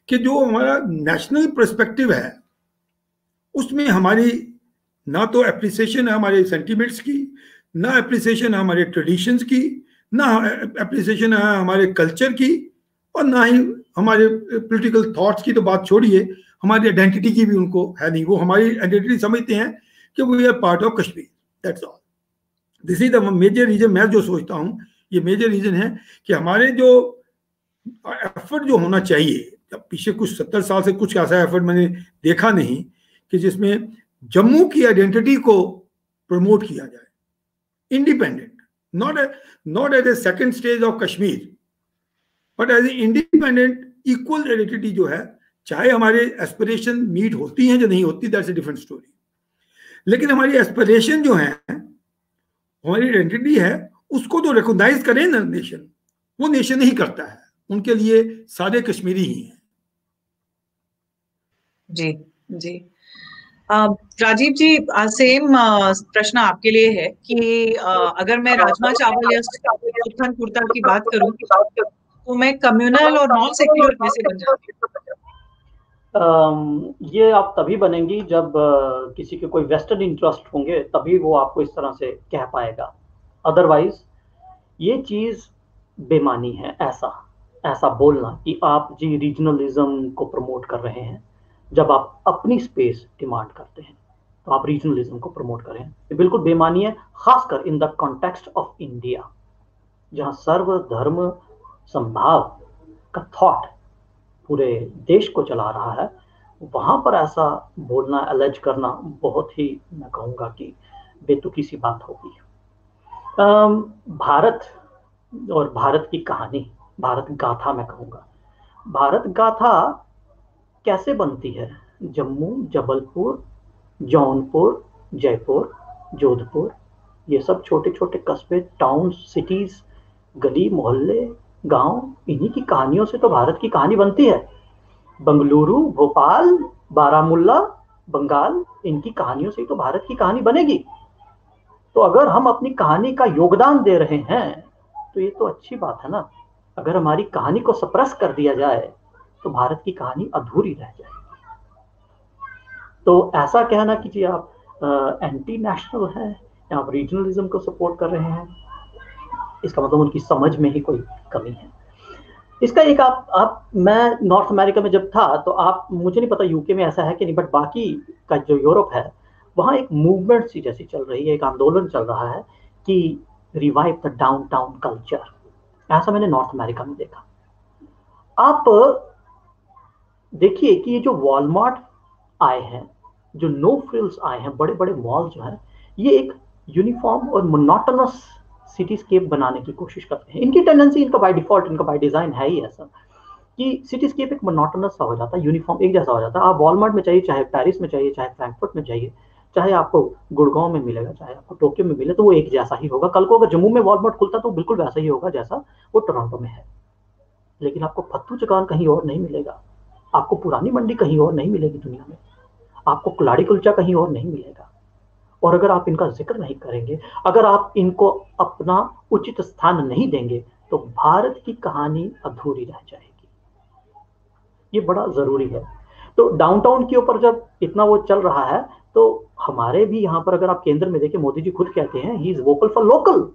कि जो हमारा नेशनल पर्सपेक्टिव है उसमें हमारी ना तो एप्रिसिएशन है हमारे सेंटिमेंट्स की, ना एप्रिसिएशन है हमारे ट्रेडिशंस की, ना एप्रिसिएशन है हमारे कल्चर की, और ना ही हमारे पॉलिटिकल थॉट्स की तो बात छोड़िए, हमारी आइडेंटिटी की भी उनको है नहीं। वो हमारी आइडेंटिटी समझते हैं कि we are part of Kashmir, that's all. This is the major reason. मैं जो सोचता हूँ ये मेजर रीजन है कि हमारे जो एफर्ट जो होना चाहिए, पीछे कुछ 70 साल से कुछ ऐसा एफर्ट मैंने देखा नहीं कि जिसमें जम्मू की आइडेंटिटी को प्रमोट किया जाए, independent, not as a second stage of Kashmir, but as a independent equal identity जो है। चाहे हमारे एस्पिरेशन मीट होती हैं जो नहीं होती, दैट्स ए डिफरेंट स्टोरी, लेकिन हमारी एस्पिरेशन जो है, हमारी आइडेंटिटी है, उसको तो रिकॉग्नाइज करें ना नेशन। वो नेशन नहीं करता है, उनके लिए सारे कश्मीरी ही हैं।
जी जी। राजीव जी, सेम प्रश्न आपके लिए है कि अगर मैं राजमा चावल या उत्थान कुर्ता की बात करूं तो मैं कम्युनल और नॉन सेक्युलर कैसे बन जाती हूँ?
ये आप तभी बनेंगी जब किसी के कोई वेस्टर्न इंटरेस्ट होंगे, तभी वो आपको इस तरह से कह पाएगा। अदरवाइज ये चीज बेमानी है, ऐसा बोलना कि आप जी रीजनलिज्म को प्रमोट कर रहे हैं। जब आप अपनी स्पेस डिमांड करते हैं तो आप रीजनलिज्म को प्रमोट करें, ये बिल्कुल बेमानी है, खासकर in the context of India, जहां सर्वधर्म संभाव का थॉट पूरे देश को चला रहा है। वहां पर ऐसा बोलना, एलेज करना बहुत ही, मैं कहूँगा कि बेतुकी सी बात होगी। भारत और भारत की कहानी, भारत गाथा मैं कहूँगा, भारत गाथा कैसे बनती है? जम्मू, जबलपुर, जौनपुर, जयपुर, जोधपुर, ये सब छोटे छोटे कस्बे, टाउन, सिटीज, गली मोहल्ले, गांव, इन्हीं की कहानियों से तो भारत की कहानी बनती है। बंगलुरु, भोपाल, बारामूला, बंगाल, इनकी कहानियों से तो भारत की कहानी बनेगी। तो अगर हम अपनी कहानी का योगदान दे रहे हैं तो ये तो अच्छी बात है ना। अगर हमारी कहानी को सप्रेस कर दिया जाए तो भारत की कहानी अधूरी रह जाएगी। तो ऐसा कहना कि जी आप एंटी नेशनल हैं या आप रीजनलिज्म को सपोर्ट कर रहे हैं, इसका मतलब उनकी समझ में ही कोई कमी है। इसका एक आप मैं नॉर्थ अमेरिका में जब था तो आप, मुझे नहीं पता यूके में ऐसा है कि नहीं, बट बाकी का जो यूरोप है वहाँ एक मूवमेंट सी जैसी चल रही है, एक आंदोलन चल रहा है कि रिवाइव द डाउनटाउन कल्चर। ऐसा मैंने नॉर्थ अमेरिका में देखा। आप देखिए कि ये जो वॉलमार्ट आए हैं, जो नो फ्रिल्स आए हैं, बड़े बड़े मॉल जो हैं, ये एक यूनिफॉर्म और मोनोटोनस सिटीस्केप बनाने की कोशिश करते हैं। इनकी टेंडेंसी, इनका बाय डिफॉल्ट, इनका बाय डिजाइन है ही ऐसा कि सिटीस्केप एक मोनोटोनस सा हो जाता है, यूनिफॉर्म एक जैसा हो जाता है। आप वॉलमार्ट में चाहिए, चाहे पेरिस में चाहिए, चाहे फ्रैंकफर्ट में चाहिए, चाहे आपको गुड़गांव में मिलेगा, चाहे आपको टोक्यो में मिले, तो वो एक जैसा ही होगा। कल को अगर जम्मू में वॉलमार्ट खुलता तो बिल्कुल वैसा ही होगा जैसा वो टोरंटो में है। लेकिन आपको फत्तू चकान कहीं और नहीं मिलेगा, आपको पुरानी मंडी कहीं और नहीं मिलेगी दुनिया में, आपको कुलाड़ी कुलचा कहीं और नहीं मिलेगा। और अगर आप इनका जिक्र नहीं करेंगे, अगर आप इनको अपना उचित स्थान नहीं देंगे, तो भारत की कहानी अधूरी रह जाएगी। ये बड़ा जरूरी है। तो डाउनटाउन के ऊपर जब इतना वो चल रहा है, तो हमारे भी यहाँ पर अगर आप केंद्र में देखें, मोदी जी खुद कहते हैं he is vocal for local.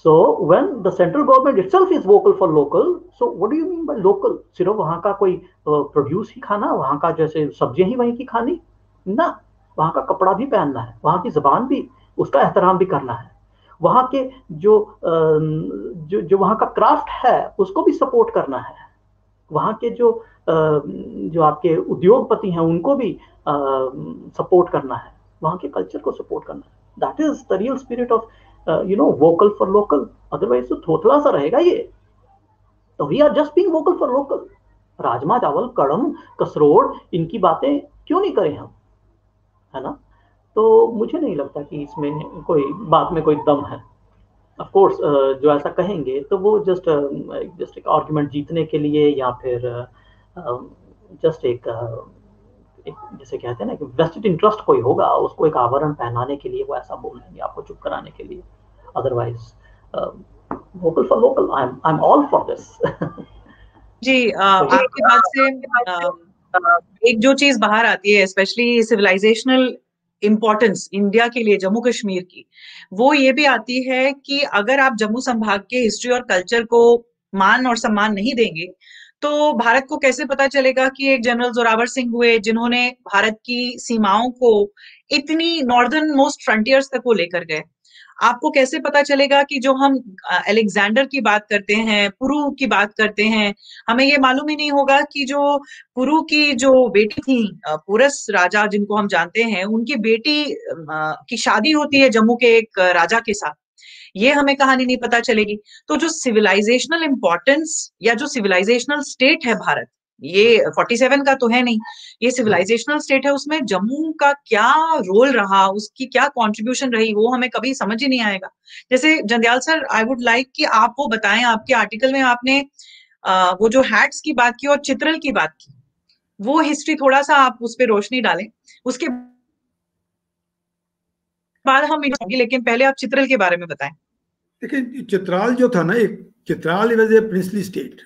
So when the central government itself is vocal for local, so what do you mean by local? सिर्फ वहाँ का कोई प्रोड्यूस ही खाना, वहाँ का जैसे सब्जियां ही वहीं की खानी ना, वहाँ का कपड़ा भी पहनना है, वहाँ की जबान भी, उसका एहतराम भी करना है, वहाँ के जो वहाँ का क्राफ्ट है उसको भी सपोर्ट करना है, वहाँ के जो आपके उद्योगपति हैं उनको भी सपोर्ट करना है, वहाँ के कल्चर को सपोर्ट करना है। That is the real spirit of vocal for local. Otherwise तो थोथला सा रहेगा ये। तो we are just being vocal for local. Rajma चावल, कड़म, कसरोड़, इनकी बातें क्यों नहीं करें हम, है ना? तो मुझे नहीं लगता कि इसमें कोई बात में कोई दम है। ऑफ कोर्स जो ऐसा कहेंगे तो वो जस्ट एक आर्गुमेंट जीतने के लिए, या फिर जस्ट एक जैसे कहते हैं ना कि वेस्टेड इंटरेस्ट कोई होगा, उसको एक आवरण पहनाने के लिए वो ऐसा बोल देंगे, आपको चुप कराने के लिए। Otherwise vocal for local, I am all for this.
जी, आपकी बात से एक जो चीज बाहर आती है, स्पेशली सिविलाइजेशनल इम्पोर्टेंस इंडिया के लिए जम्मू कश्मीर की, वो ये भी आती है कि अगर आप जम्मू संभाग के हिस्ट्री और कल्चर को मान और सम्मान नहीं देंगे तो भारत को कैसे पता चलेगा कि एक जनरल जोरावर सिंह हुए जिन्होंने भारत की सीमाओं को इतनी नॉर्दर्न मोस्ट फ्रंटियर्स तक वो लेकर गए? आपको कैसे पता चलेगा कि जो हम अलेक्जेंडर की बात करते हैं, पुरु की बात करते हैं, हमें ये मालूम ही नहीं होगा कि जो पुरु की जो बेटी थी, पुरस राजा जिनको हम जानते हैं, उनकी बेटी की शादी होती है जम्मू के एक राजा के साथ। ये हमें कहानी नहीं पता चलेगी। तो जो सिविलाइजेशनल इंपॉर्टेंस या जो सिविलाइजेशनल स्टेट है भारत, ये 47 का तो है नहीं, ये सिविलाइजेशनल स्टेट है, उसमें जम्मू का क्या रोल रहा, उसकी क्या कंट्रीब्यूशन रही, वो हमें कभी समझ ही नहीं आएगा। जैसे जंध्याल सर, आई वुड लाइक कि आप वो बताएं, आपके आर्टिकल में आपने वो जो हैट्स की बात की और चित्रल की बात की, वो हिस्ट्री थोड़ा सा आप उस पर रोशनी डालें, उसके बाद हम होंगे, लेकिन पहले आप चित्रल के बारे में बताएं।
देखिए, चित्राल जो था ना, एक Chitral was a princely state,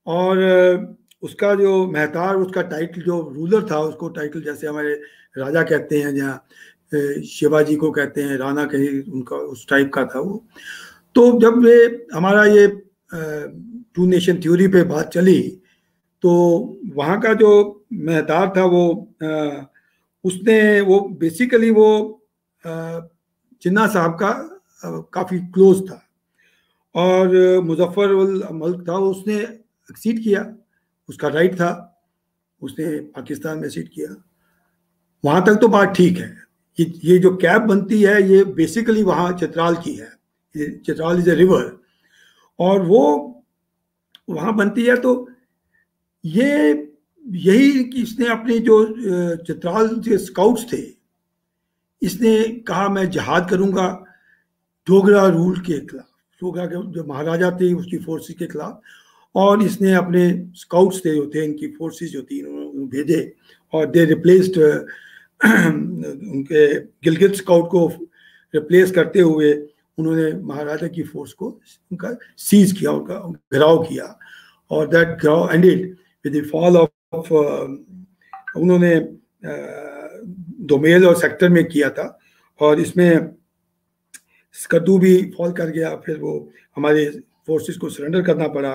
और उसका जो महतार, उसका टाइटल जो रूलर था, उसको टाइटल जैसे हमारे राजा कहते हैं, जहाँ शिवाजी को कहते हैं राणा, कहीं उनका उस टाइप का था वो। तो जब हमारा ये टू नेशन थ्योरी पे बात चली, तो वहाँ का जो महतार था वो उसने वो बेसिकली वो जिन्ना साहब का काफ़ी क्लोज था, और मुजफ्फर उल मल्क था, उसने एक्सीड किया, उसका राइट था, उसने पाकिस्तान में सीट किया। वहाँ तक तो बात ठीक है। ये जो कैप बनती है, ये बेसिकली वहाँ चित्राल की है। चित्राल इज ए रिवर, और वो वहाँ बनती है। तो ये यही कि इसने अपने जो चित्राल के स्काउट्स थे, इसने कहा मैं जिहाद करूँगा डोगरा रूल के खिलाफ, डोगरा के जो महाराजा थे उसकी फोर्सेस के खिलाफ। और इसने अपने स्काउट्स थे, जो थे इनकी फोर्सेस जो थी, उन्होंने भेजे, और दे रिप्लेस्ड उनके गिलगित स्काउट को रिप्लेस करते हुए उन्होंने महाराजा की फोर्स को उनका सीज किया, उनका घिराव किया, और दैट घिराव ended with the fall of, उन्होंने दोमेल और सेक्टर में किया था, और इसमें स्कर्दू भी फॉल कर गया। फिर वो हमारे फोर्सेस को सरेंडर करना पड़ा,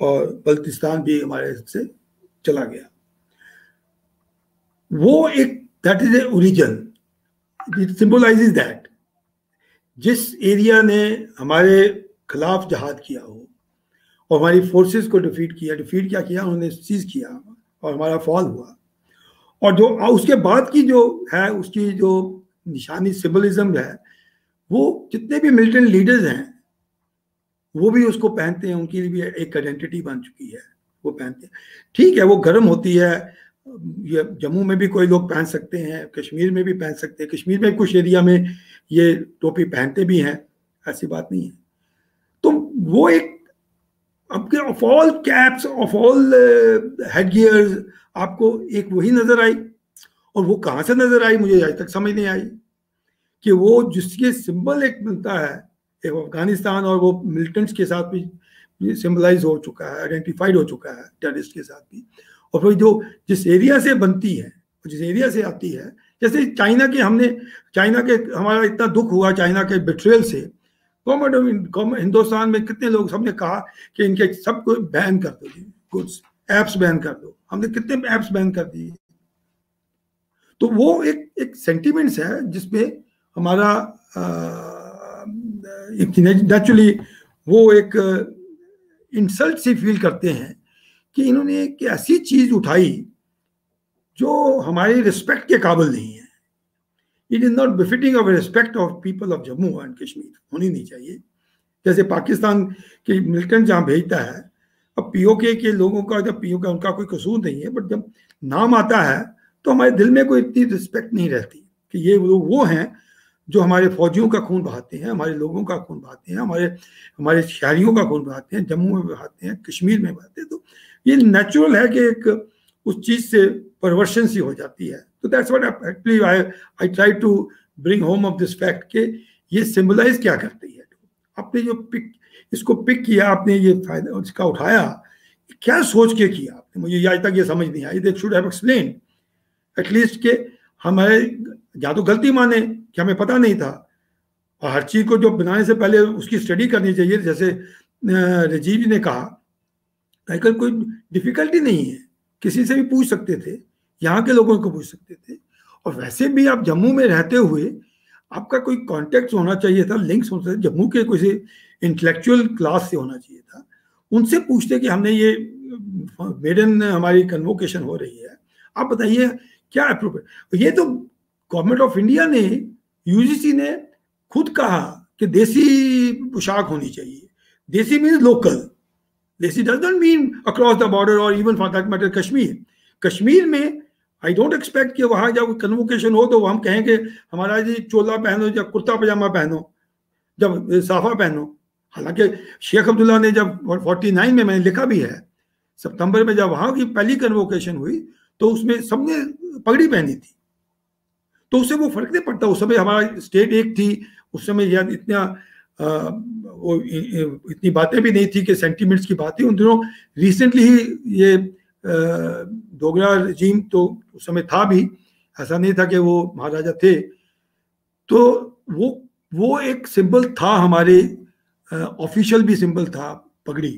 और बल्तिस्तान भी हमारे से चला गया। वो एक that is a origin, it symbolises that जिस एरिया ने हमारे खिलाफ जहाद किया हो और हमारी फोर्सेस को डिफीट क्या किया, उन्होंने सीज किया और हमारा फॉल हुआ। और जो उसके बाद की जो है, उसकी जो निशानी सिंबलिज्म है, वो जितने भी मिलिटेंट लीडर्स हैं वो भी उसको पहनते हैं, उनकी भी एक आइडेंटिटी बन चुकी है, वो पहनते हैं। ठीक है, वो गर्म होती है, ये जम्मू में भी कोई लोग पहन सकते हैं, कश्मीर में भी पहन सकते हैं, कश्मीर में कुछ एरिया में ये टोपी पहनते भी हैं, ऐसी बात नहीं है। तो वो एक आपके of all caps, of all headgears, आपको एक वही नजर आई। और वो कहाँ से नजर आई मुझे आज तक समझ नहीं आई, कि वो जिसके सिंबल एक मिलता है एक अफगानिस्तान, और वो मिलिटेंट्स के साथ भी सिंबलाइज हो चुका है, आइडेंटिफाइड हो चुका है टेररिस्ट के साथ भी। और फिर जो जिस एरिया से बनती है, जिस एरिया से आती है, जैसे चाइना के हमारा इतना दुख हुआ चाइना के बिट्रेयल से, गवर्नमेंट हिंदुस्तान में कितने लोग, सबने कहा कि इनके सबको बैन कर दो, गुड्स एप्स बैन कर दो, हमने कितने एप्स बैन कर दिए। तो वो एक सेंटिमेंट्स है जिसमें हमारा नेचुरली वो एक इंसल्ट से फील करते हैं कि इन्होंने एक ऐसी चीज उठाई जो हमारी रिस्पेक्ट के काबिल नहीं है। It is not befitting of respect of people of Jammu and Kashmir, होनी नहीं चाहिए। जैसे पाकिस्तान के मिलिटेंट जहाँ भेजता है, अब पीओके के लोगों का, जब पीओके उनका कोई कसूर नहीं है, बट जब नाम आता है तो हमारे दिल में कोई इतनी रिस्पेक्ट नहीं रहती कि ये लोग वो हैं जो हमारे फौजियों का खून बहाते हैं, हमारे लोगों का खून बहाते हैं, हमारे शहरियों का खून बहाते हैं, जम्मू में बहाते हैं, कश्मीर में बहाते हैं। तो ये नेचुरल है कि एक उस चीज से परवर्शन सी हो जाती है। तो that's what actually I try to bring home off this fact कि ये सिंबलाइज क्या करती है। आपने जो इसको पिक किया, आपने ये फायदा इसका उठाया, क्या सोच के किया आपने, मुझे आज तक ये समझ नहीं आई। They should have explain at least के हमारे या तो गलती माने कि हमें पता नहीं था, और हर चीज को जो बनाने से पहले उसकी स्टडी करनी चाहिए। जैसे राजीव जी ने कहा आजकल कोई डिफिकल्टी नहीं है, किसी से भी पूछ सकते थे, यहाँ के लोगों को पूछ सकते थे। और वैसे भी आप जम्मू में रहते हुए आपका कोई कॉन्टेक्ट होना चाहिए था, लिंक्स होना चाहिए, जम्मू के किसी इंटेलेक्चुअल क्लास से होना चाहिए था, उनसे पूछते कि हमने ये मेडन हमारी कन्वोकेशन हो रही है, आप बताइए क्या अप्रोप्रिएट। ये तो गवर्नमेंट ऑफ इंडिया ने, यूजीसी ने खुद कहा कि देसी पोशाक होनी चाहिए। Desi means local, desi does not mean across the border और even for that matter Kashmir. Kashmir में आई डोंट एक्सपेक्ट कि वहां जब कन्वोकेशन हो तो हम कहें कि हमारा जी चोला पहनो या कुर्ता पजामा पहनो, जब साफा पहनो। हालांकि शेख अब्दुल्ला ने जब 49 में, मैंने लिखा भी है, सितंबर में जब वहां की पहली कन्वोकेशन हुई तो उसमें सबने पगड़ी पहनी थी, तो उससे वो फर्क नहीं पड़ता। उस समय हमारा स्टेट एक थी, उस समय याद इतना वो इतनी बातें भी नहीं थी कि सेंटीमेंट्स की बात थी। उन दिनों रिसेंटली ही ये डोगरा रजीम तो उस समय था भी, ऐसा नहीं था कि वो महाराजा थे। तो वो एक सिंबल था, हमारे ऑफिशियल भी सिंबल था पगड़ी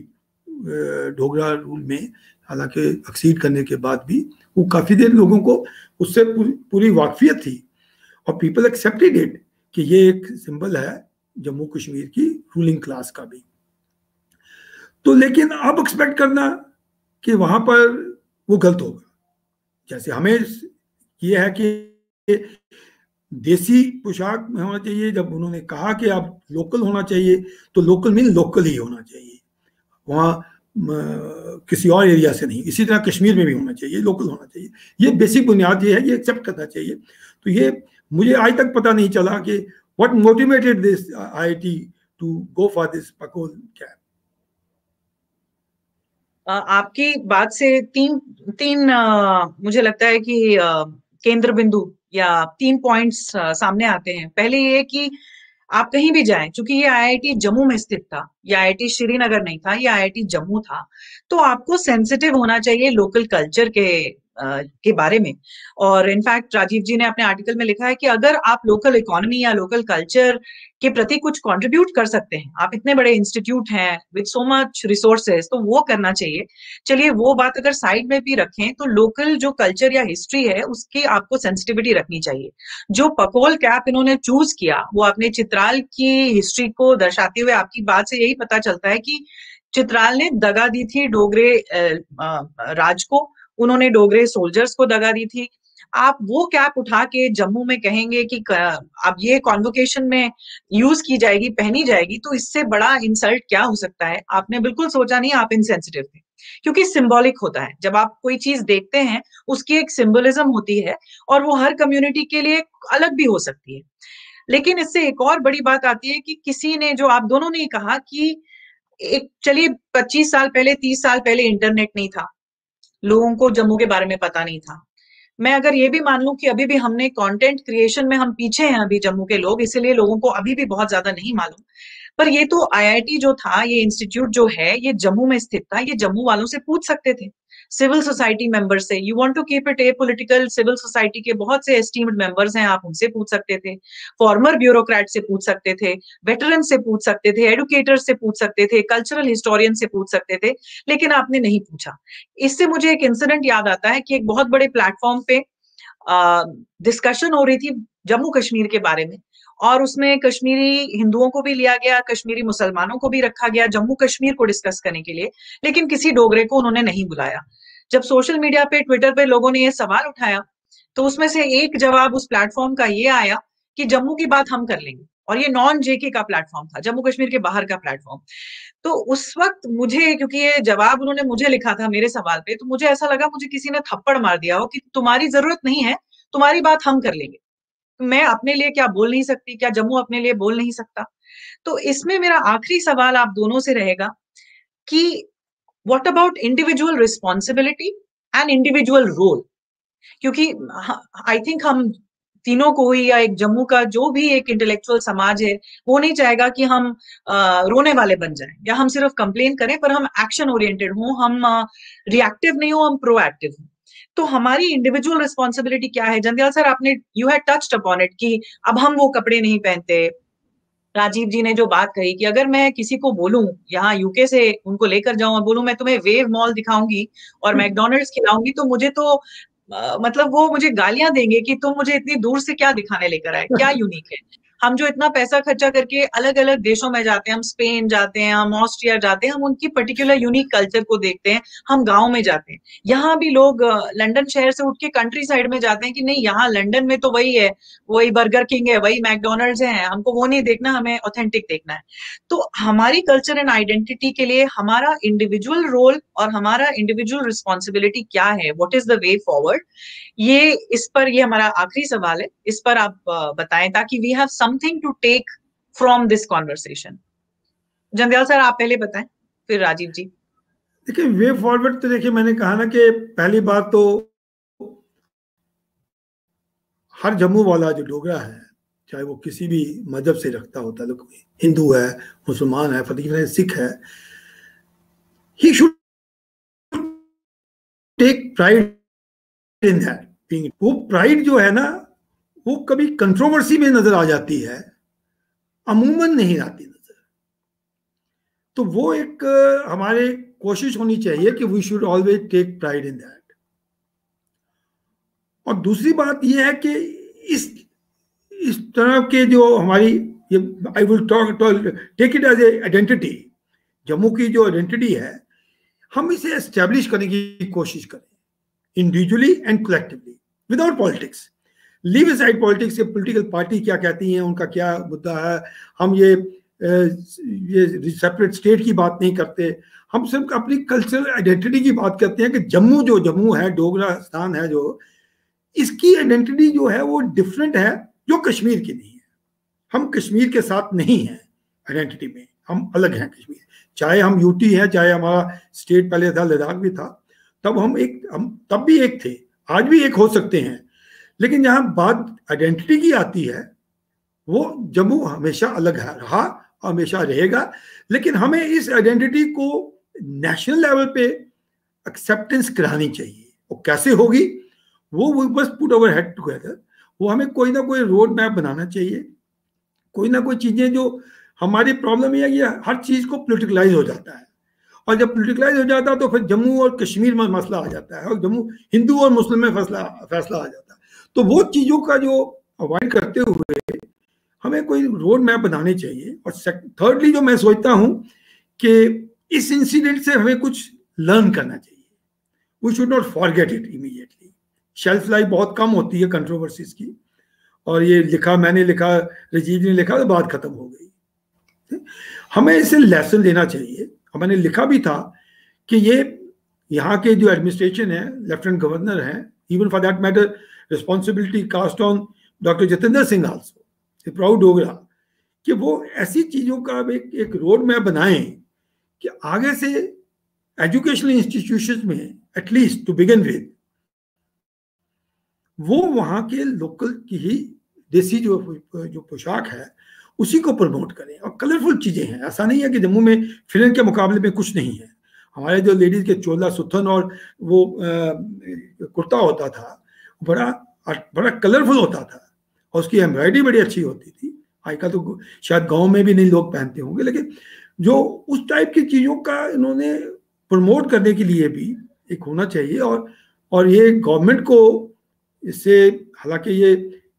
डोगरा रूल में। हालांकि एक्सीड करने के बाद भी वो काफी देर लोगों को उससे पूरी वाकफियत थी और पीपल एक्सेप्टेड इट कि ये एक सिंबल है जम्मू कश्मीर की रूलिंग क्लास का भी। तो लेकिन अब एक्सपेक्ट करना कि वहां पर वो गलत होगा। जैसे हमें ये है कि देसी पोशाक में होना चाहिए, जब उन्होंने कहा कि आप लोकल होना चाहिए तो लोकल मीन लोकल ही होना चाहिए, वहाँ किसी और एरिया से नहीं। इसी तरह कश्मीर में भी होना चाहिए, लोकल होना चाहिए। ये बेसिक बुनियाद ये है, ये एक्सेप्ट करना चाहिए। तो ये मुझे आज तक पता नहीं चला कि what motivated this IIT to go for this pakol cap.
आपकी बात से तीन मुझे लगता है कि केंद्र बिंदु या 3 पॉइंट्स सामने आते हैं। पहले ये कि आप कहीं भी जाएं, चूंकि ये आईआईटी जम्मू में स्थित था, ये आईआईटी श्रीनगर नहीं था, ये आईआईटी जम्मू था, तो आपको सेंसिटिव होना चाहिए लोकल कल्चर के बारे में। और इनफैक्ट राजीव जी ने अपने आर्टिकल में लिखा है कि अगर आप लोकल इकोनॉमी या लोकल कल्चर के प्रति कुछ कंट्रीब्यूट कर सकते हैं, आप इतने बड़े इंस्टीट्यूट हैं विद सो मच रिसोर्सेज, तो वो करना चाहिए। चलिए वो बात अगर साइड में भी रखें, तो लोकल जो कल्चर या हिस्ट्री है उसकी आपको सेंसिटिविटी रखनी चाहिए। जो पकोल कैप इन्होंने चूज किया वो अपने चित्राल की हिस्ट्री को दर्शाते हुए, आपकी बात से यही पता चलता है कि चित्राल ने दगा दी थी डोगरे राज को, उन्होंने डोगरे सोल्जर्स को दगा दी थी। आप वो कैप उठा के जम्मू में कहेंगे कि अब ये कॉन्वोकेशन में यूज की जाएगी, पहनी जाएगी, तो इससे बड़ा इंसल्ट क्या हो सकता है? आपने बिल्कुल सोचा नहीं, आप इनसेंसिटिव थे, क्योंकि सिंबॉलिक होता है। जब आप कोई चीज देखते हैं उसकी एक सिंबलिज्म होती है और वो हर कम्युनिटी के लिए अलग भी हो सकती है। लेकिन इससे एक और बड़ी बात आती है कि किसी ने, जो आप दोनों ने कहा कि एक, चलिए 25 साल पहले 30 साल पहले इंटरनेट नहीं था, लोगों को जम्मू के बारे में पता नहीं था। मैं अगर ये भी मान लूं कि अभी भी हमने कंटेंट क्रिएशन में हम पीछे हैं अभी जम्मू के लोग, इसीलिए लोगों को अभी भी बहुत ज्यादा नहीं मालूम, पर ये तो आईआईटी जो था, ये इंस्टीट्यूट जो है, ये जम्मू में स्थित था, ये जम्मू वालों से पूछ सकते थे, सिविल सोसाइटी मेंबर से। You want to keep it a political, civil society के बहुत से एस्टीम्ड मेंबर्स हैं, आप उनसे पूछ सकते थे, फॉर्मर ब्यूरोक्रेट से पूछ सकते थे, वेटरन से पूछ सकते थे, एडुकेटर से पूछ सकते थे, कल्चरल हिस्टोरियन से पूछ सकते थे, लेकिन आपने नहीं पूछा। इससे मुझे एक इंसिडेंट याद आता है कि एक बहुत बड़े प्लेटफॉर्म पे डिस्कशन हो रही थी जम्मू कश्मीर के बारे में, और उसमें कश्मीरी हिंदुओं को भी लिया गया, कश्मीरी मुसलमानों को भी रखा गया जम्मू कश्मीर को डिस्कस करने के लिए, लेकिन किसी डोगरे को उन्होंने नहीं बुलाया। जब सोशल मीडिया पे, ट्विटर पे लोगों ने ये सवाल उठाया, तो उसमें से एक जवाब उस प्लेटफॉर्म का ये आया कि जम्मू की बात हम कर लेंगे, और ये नॉन जेके का प्लेटफॉर्म था, जम्मू कश्मीर के बाहर का प्लेटफॉर्म। तो उस वक्त मुझे, क्योंकि ये जवाब उन्होंने मुझे लिखा था मेरे सवाल पे, तो मुझे ऐसा लगा मुझे किसी ने थप्पड़ मार दिया हो कि तुम्हारी जरूरत नहीं है, तुम्हारी बात हम कर लेंगे। तो मैं अपने लिए क्या बोल नहीं सकती? क्या जम्मू अपने लिए बोल नहीं सकता? तो इसमें मेरा आखिरी सवाल आप दोनों से रहेगा कि what about individual responsibility and individual role? क्योंकि आई थिंक हम तीनों को ही, या एक जम्मू का जो भी एक इंटेलेक्चुअल समाज है, वो नहीं चाहेगा कि हम रोने वाले बन जाएं या हम सिर्फ कंप्लेन करें, पर हम एक्शन ओरिएंटेड हों, हम रिएक्टिव नहीं हो, हम प्रोएक्टिव हों। तो हमारी इंडिविजुअल रिस्पॉन्सिबिलिटी क्या है? जंदियाल सर, आपने, you had touched upon it कि अब हम वो कपड़े नहीं पहनते, राजीव जी ने जो बात कही कि अगर मैं किसी को बोलूं, यहाँ यूके से उनको लेकर जाऊं और बोलूं मैं तुम्हें वेव मॉल दिखाऊंगी और मैकडोनल्ड्स खिलाऊंगी, तो मुझे तो मतलब वो मुझे गालियां देंगे कि तुम मुझे इतनी दूर से क्या दिखाने लेकर आए, क्या यूनिक है। हम जो इतना पैसा खर्चा करके अलग अलग देशों में जाते हैं, हम स्पेन जाते हैं, हम ऑस्ट्रिया जाते हैं, हम उनकी पर्टिकुलर यूनिक कल्चर को देखते हैं, हम गांव में जाते हैं। यहाँ भी लोग लंदन शहर से उठ के कंट्री साइड में जाते हैं कि नहीं, यहाँ लंदन में तो वही है, वही बर्गर किंग है, वही मैकडोनल्ड्स है, हमको वो नहीं देखना, हमें ऑथेंटिक देखना है। तो हमारी कल्चर एंड आइडेंटिटी के लिए हमारा इंडिविजुअल रोल और हमारा इंडिविजुअल रिस्पॉन्सिबिलिटी क्या है, what is the way forward, ये इस पर, ये हमारा आखिरी सवाल है, इस पर आप बताएं ताकि we have something to take from this conversation. Jandyal sir, आप पहले बताएं, फिर राजीव जी।
देखिए, वे फॉरवर्ड तो देखिए, मैंने कहा ना कि पहली बात तो हर जम्मू वाला जो डोगरा है, चाहे वो किसी भी मजहब से रखता होता है, हिंदू है, मुसलमान है, फकीर है, सिख है, he should take pride in that. वो प्राइड जो है ना, वो कभी कंट्रोवर्सी में नजर आ जाती है, अमूमन नहीं आती नजर। तो वो एक हमारे कोशिश होनी चाहिए कि we should always take pride in that. और दूसरी बात यह है कि इस तरह के जो हमारी, I will take it as a identity, Jammu की जो आइडेंटिटी है, हम इसे एस्टेब्लिश करने की कोशिश करें, individually and collectively, without politics. Leave aside politics, ये पॉलिटिकल पार्टी क्या कहती हैं, उनका क्या मुद्दा है, हम ये सेपरेट स्टेट की बात नहीं करते, हम सिर्फ अपनी कल्चरल आइडेंटिटी की बात करते हैं कि जम्मू है, डोगरास्तान है, जो इसकी आइडेंटिटी जो है वो डिफरेंट है, जो कश्मीर की नहीं है। हम कश्मीर के साथ नहीं हैं आइडेंटिटी में, हम अलग हैं कश्मीर। चाहे हम यूटी हैं, चाहे हमारा स्टेट पहले था, लद्दाख भी था, तब हम तब भी एक थे, आज भी एक हो सकते हैं। लेकिन जहां बात आइडेंटिटी की आती है, वो जम्मू हमेशा अलग है, रहा और हमेशा रहेगा। लेकिन हमें इस आइडेंटिटी को नेशनल लेवल पे एक्सेप्टेंस करानी चाहिए। वो कैसे होगी, वो बस पुट ओवर हेड टुगेदर, वो हमें कोई ना कोई रोड मैप बनाना चाहिए। कोई ना कोई चीजें, जो हमारी प्रॉब्लम है कि हर चीज को पोलिटिकलाइज हो जाता है, और जब पोलिटिकलाइज हो जाता है तो फिर जम्मू और कश्मीर में मसला आ जाता है, और जम्मू हिंदू और मुस्लिम में फैसला आ जाता है। तो वो चीजों का जो अवॉइड करते हुए हमें कोई रोड मैप बनाने चाहिए। और थर्डली जो मैं सोचता हूं कि इस इंसिडेंट से हमें कुछ लर्न करना चाहिए। We should not forget it immediately. Shelf life बहुत कम होती है कंट्रोवर्सीज की, और ये लिखा, मैंने लिखा, रजीव ने लिखा, तो बात खत्म हो गई। हमें इसे लेसन लेना चाहिए। मैंने लिखा भी था कि ये यहाँ के जो एडमिनिस्ट्रेशन है, लेफ्टिनेंट गवर्नर हैं, even for that matter responsibility cast on doctor Jitendra Singh also, a proud Dogra, कि वो ऐसी चीजों का एक रोड मैप बनाएं कि आगे से एजुकेशनल इंस्टीट्यूशंस में एटलीस्ट टू बिगिन विद वो वहां के लोकल की ही देसी जो पोशाक है उसी को प्रमोट करें। और कलरफुल चीजें हैं, ऐसा नहीं है कि जम्मू में फिल्म के मुकाबले में कुछ नहीं है। हमारे जो लेडीज के चोला सुथन और वो कुर्ता होता था, बड़ा कलरफुल होता था, और उसकी एम्ब्रॉयडरी बड़ी अच्छी होती थी। आजकल तो शायद गांव में भी नहीं लोग पहनते होंगे, लेकिन जो उस टाइप की चीजों का इन्होंने प्रमोट करने के लिए भी एक होना चाहिए। और ये गवर्नमेंट को इससे, हालांकि ये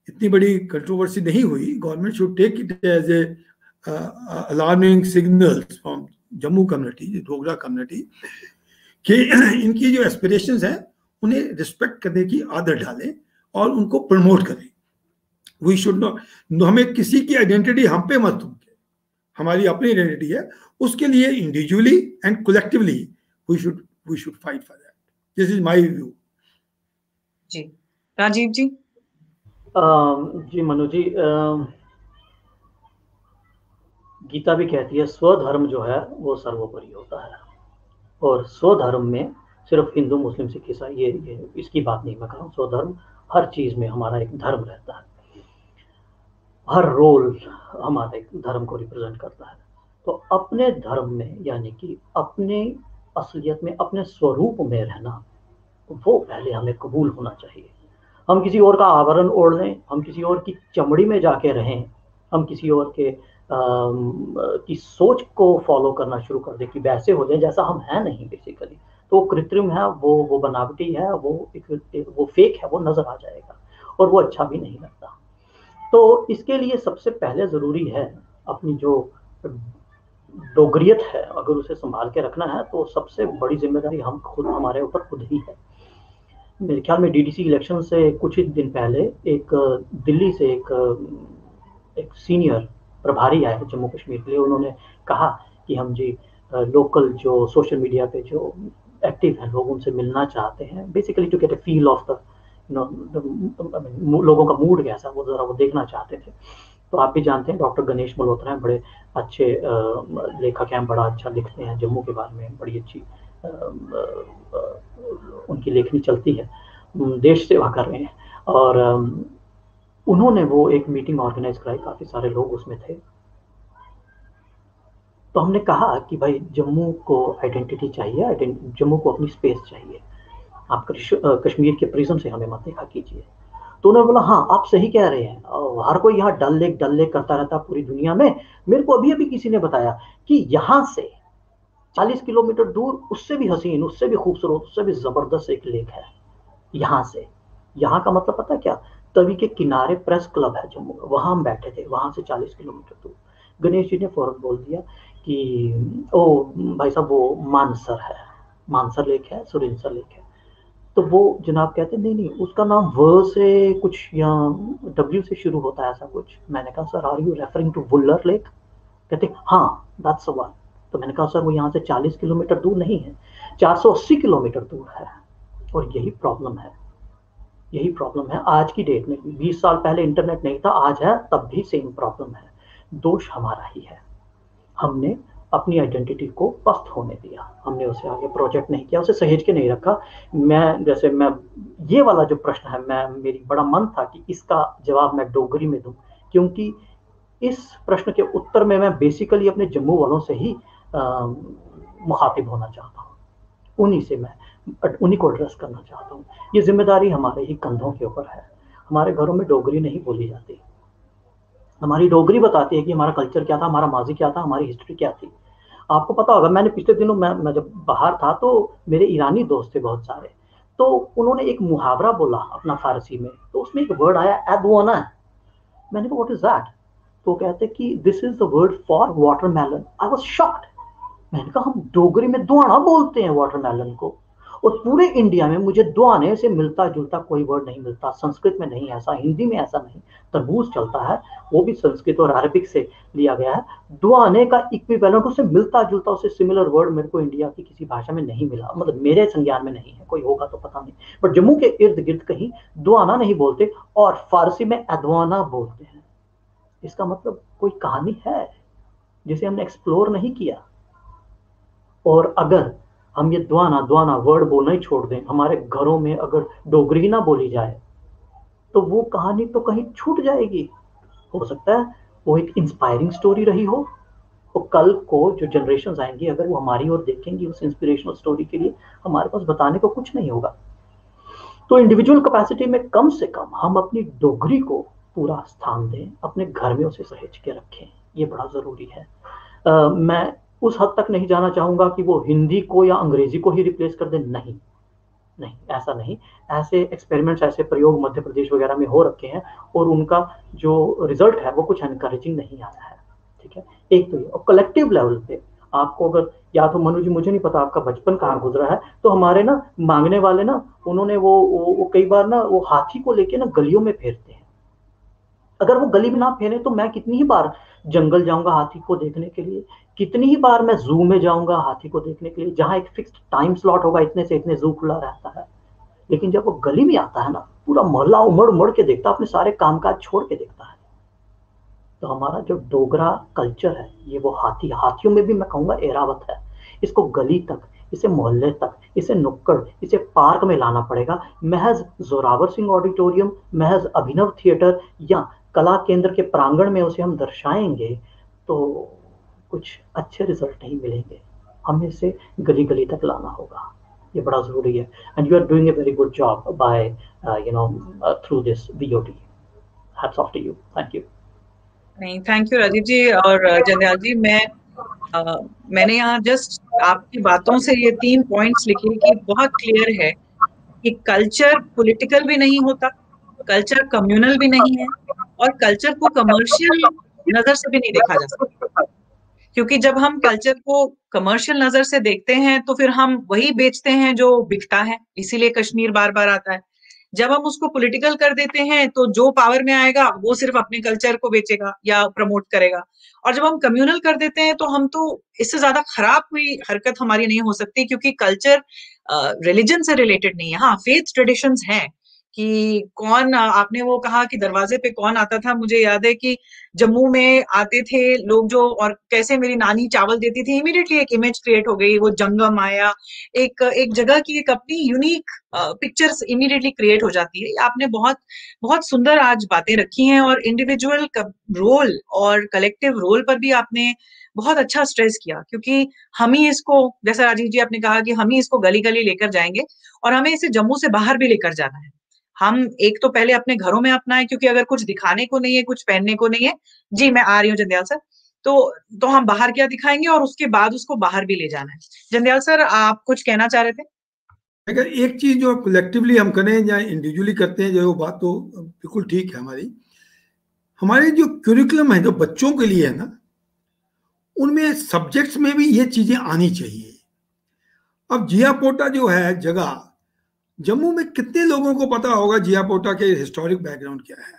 इतनी बड़ी कंट्रोवर्सी नहीं हुई, government should take it as a alarming signals from Jammu community, Dogra community, कि इनकी जो एस्पिरेशंस हैं उन्हें रिस्पेक्ट करने की आदत डालें और उनको प्रमोट करें। वी शुड नॉट, हमें किसी की आइडेंटिटी हम पे मत थूके, हमारी अपनी आइडेंटिटी है, उसके लिए individually and collectively we should fight for that. This is my view.
जी राजीव जी।
जी मनु जी, गीता भी कहती है स्वधर्म जो है वो सर्वोपरि होता है, और स्वधर्म में सिर्फ हिंदू मुस्लिम सिख ईसाई ये इसकी बात नहीं मैं कर रहा हूँ। स्वधर्म हर चीज में हमारा एक धर्म रहता है, हर रोल हमारे धर्म को रिप्रेजेंट करता है। तो अपने धर्म में, यानी कि अपने असलियत में, अपने स्वरूप में रहना, वो पहले हमें कबूल होना चाहिए। हम किसी और का आवरण ओढ़ लें, हम किसी और की चमड़ी में जाके रहें, हम किसी और के की सोच को फॉलो करना शुरू कर दें कि वैसे हो जाए जैसा हम हैं नहीं बेसिकली, तो वो कृत्रिम है, वो बनावटी है, वो फेक है, वो नजर आ जाएगा और वो अच्छा भी नहीं लगता। तो इसके लिए सबसे पहले ज़रूरी है अपनी जो डोगरियत है, अगर उसे संभाल के रखना है तो सबसे बड़ी जिम्मेदारी हम खुद, हमारे ऊपर खुद ही है। मेरे ख्याल में डीडीसी इलेक्शन से कुछ ही दिन पहले एक दिल्ली से एक सीनियर प्रभारी आए जम्मू कश्मीर के लिए। उन्होंने कहा कि हम जी लोकल जो सोशल मीडिया पे जो एक्टिव हैं लोग उनसे मिलना चाहते हैं, basically to get a feel of the लोगों का मूड कैसा वो ज़रा वो देखना चाहते थे। तो आप भी जानते हैं डॉक्टर गणेश मल्होत्रा हैं, बड़े अच्छे लेखक हैं, बड़ा अच्छा लिखते हैं जम्मू के बारे में, बड़ी अच्छी उनकी लेखनी चलती है, देश सेवा कर रहे हैं। और उन्होंने वो एक मीटिंग ऑर्गेनाइज कराई, काफ़ी सारे लोग उसमें थे। तो हमने कहा कि भाई जम्मू को आइडेंटिटी चाहिए, जम्मू को अपनी स्पेस चाहिए, आप कश्मीर के प्रिज्म से हमें मत देखा कीजिए। तो उन्होंने बोला हाँ आप सही कह रहे हैं, हर कोई यहाँ डल लेक करता रहता पूरी दुनिया में। मेरे को अभी अभी किसी ने बताया कि यहाँ से 40 किलोमीटर दूर उससे भी हसीन, उससे भी खूबसूरत, उससे भी जबरदस्त एक लेक है यहाँ से। यहाँ का मतलब पता क्या, तवी के किनारे प्रेस क्लब है जम्मू का, वहां हम बैठे थे, वहां से 40 किलोमीटर दूर। गणेश जी ने फौरन बोल दिया कि ओ भाई साहब वो मानसर है, मानसर लेक है, सुरिनसर लेक है। तो वो जनाब कहते नहीं उसका नाम व से कुछ या डब्ल्यू से शुरू होता है ऐसा कुछ। मैंने कहा sir are you referring to Wular lake? कहते हाँ दैट्स वन। तो मैंने कहा सर वो यहाँ से 40 किलोमीटर दूर नहीं है, 480 किलोमीटर दूर है। और यही प्रॉब्लम है, यही प्रॉब्लम है आज की डेट में। 20 साल पहले इंटरनेट नहीं था, आज है, तब भी सेम प्रॉब्लम है। दोष हमारा ही है, हमने अपनी आइडेंटिटी को पस्त होने दिया, हमने उसे आगे प्रोजेक्ट नहीं किया, उसे सहेज के नहीं रखा। मैं ये वाला जो प्रश्न है, मेरी बड़ा मन था कि इसका जवाब मैं डोगरी में दूं, क्योंकि इस प्रश्न के उत्तर में मैं बेसिकली अपने जम्मू वालों से ही मुखातिब होना चाहता हूँ, उन्हीं को एड्रेस करना चाहता हूँ। ये जिम्मेदारी हमारे ही कंधों के ऊपर है। हमारे घरों में डोगरी नहीं बोली जाती, हमारी डोगरी बताती है कि हमारा कल्चर क्या था, हमारा माजी क्या था, हमारी हिस्ट्री क्या थी। आपको पता होगा, मैंने पिछले दिनों मैं जब बाहर था तो मेरे ईरानी दोस्त थे बहुत सारे, तो उन्होंने एक मुहावरा बोला अपना फारसी में, तो उसमें एक वर्ड आया एदवाना। मैंने कहा व्हाट इज दैट? तो कहते कि this is the word for watermelon. I was shocked. मैंने कहा हम डोगरी में दुआना बोलते हैं वाटरमेलन को, और पूरे इंडिया में मुझे दुआने से मिलता जुलता कोई वर्ड नहीं मिलता। संस्कृत में नहीं ऐसा, हिंदी में ऐसा नहीं, तरबूज चलता है, वो भी संस्कृत और अरबिक से लिया गया है। दुआने का इक्विवेलेंट, उससे मिलता जुलता, उससे सिमिलर वर्ड मेरे को इंडिया की किसी भाषा में नहीं मिला, मतलब मेरे संज्ञान में नहीं है, कोई होगा तो पता नहीं। बट जम्मू के इर्द गिर्द कहीं दुआना नहीं बोलते और फारसी में अदवाना बोलते हैं। इसका मतलब कोई कहानी है जिसे हमने एक्सप्लोर नहीं किया। और अगर हम ये दुआना वर्ड बोलना ही छोड़ दें, हमारे घरों में अगर डोगरी ना बोली जाए तो वो कहानी तो कहीं छूट जाएगी। हो सकता है वो एक इंस्पायरिंग स्टोरी रही हो, तो कल को जो जनरेशन आएंगी अगर वो हमारी ओर देखेंगी उस इंस्पिरेशनल स्टोरी के लिए, हमारे पास बताने को कुछ नहीं होगा। तो इंडिविजुअल कैपेसिटी में कम से कम हम अपनी डोगरी को पूरा स्थान दें, अपने घर में उसे सहेज के रखें, ये बड़ा जरूरी है। मैं उस हद तक नहीं जाना चाहूंगा कि वो हिंदी को या अंग्रेजी को ही रिप्लेस कर दे, नहीं, ऐसा नहीं। ऐसे एक्सपेरिमेंट्स, ऐसे प्रयोग मध्य प्रदेश वगैरह में हो रखे हैं और उनका जो रिजल्ट है वो कुछ एनकरेजिंग नहीं आया है, ठीक है। एक तो ये, और कलेक्टिव लेवल पे आपको अगर, या तो मनु जी मुझे नहीं पता आपका बचपन कहाँ गुजरा है, तो हमारे ना मांगने वाले ना, उन्होंने वो कई बार ना वो हाथी को लेके ना गलियों में फेरते हैं। अगर वो गली में ना फेरे तो मैं कितनी ही बार जंगल जाऊंगा हाथी को देखने के लिए, कितनी ही बार मैं जू में जाऊंगा हाथी को देखने के लिए, जहां एक फिक्स्ड टाइम स्लॉट होगा, इतने से इतने जू खुला रहता है। लेकिन जब वो गली में आता है ना, पूरा मोहल्ला उमड़ उमड़ के देखता है, अपने सारे कामकाज छोड़ के देखता है। तो हमारा जो डोगरा कल्चर है, ये वो हाथियों में भी मैं कहूंगा एरावत है। इसको गली तक, इसे मोहल्ले तक, इसे नुक्कड़, इसे पार्क में लाना पड़ेगा। महज जोरावर सिंह ऑडिटोरियम, महज अभिनव थिएटर या कला केंद्र के प्रांगण में उसे हम दर्शाएंगे तो कुछ अच्छे रिजल्ट नहीं मिलेंगे, हमें इसे गली गली तक लाना होगा, ये बड़ा जरूरी है। And you are doing a very good job by through this VOD. Hats off to you, thank you.
नहीं, थैंक यू राजीव जी और जंध्याल जी। मैंने यहाँ जस्ट आपकी बातों से ये 3 पॉइंट्स लिखे कि बहुत क्लियर है कि कल्चर पॉलिटिकल भी नहीं होता, कल्चर कम्युनल भी नहीं है, और कल्चर को कमर्शियल नजर से भी नहीं देखा जा सकता। क्योंकि जब हम कल्चर को कमर्शियल नजर से देखते हैं तो फिर हम वही बेचते हैं जो बिकता है, इसीलिए कश्मीर बार बार आता है। जब हम उसको पॉलिटिकल कर देते हैं तो जो पावर में आएगा वो सिर्फ अपने कल्चर को बेचेगा या प्रमोट करेगा। और जब हम कम्युनल कर देते हैं तो हम तो इससे ज्यादा खराब कोई हरकत हमारी नहीं हो सकती, क्योंकि कल्चर रिलीजन से रिलेटेड नहीं है। हाँ, फेथ ट्रेडिशंस हैं कि कौन, आपने वो कहा कि दरवाजे पे कौन आता था, मुझे याद है कि जम्मू में आते थे लोग जो, और कैसे मेरी नानी चावल देती थी, इमीडिएटली एक इमेज क्रिएट हो गई, वो जंगम आया, एक एक जगह की एक अपनी यूनिक पिक्चर्स इमीडिएटली क्रिएट हो जाती है। आपने बहुत बहुत सुंदर आज बातें रखी हैं, और इंडिविजुअल रोल और कलेक्टिव रोल पर भी आपने बहुत अच्छा स्ट्रेस किया, क्योंकि हम ही इसको, जैसा राजीव जी आपने कहा कि हम ही इसको गली गली लेकर जाएंगे, और हमें इसे जम्मू से बाहर भी लेकर जाना है। हम एक तो पहले अपने घरों में अपनाएं, क्योंकि अगर कुछ दिखाने को नहीं है, कुछ पहनने को नहीं है, जी मैं आ रही हूँ जंध्याल सर, तो हम बाहर क्या दिखाएंगे, और उसके बाद उसको बाहर भी ले जाना है। जंध्याल सर, आप कुछ कहना चाह रहे थे?
अगर एक चीज जो कलेक्टिवली हम करें या इंडिविजुअली करते हैं, जो बात तो बिल्कुल ठीक है। हमारे जो क्यूरिकुलम है जो बच्चों के लिए है ना, उनमें सब्जेक्ट्स में भी ये चीजें आनी चाहिए। अब जिया पोटा जो है जगह, जम्मू में कितने लोगों को पता होगा जिया पोटा के हिस्टोरिक बैकग्राउंड क्या है?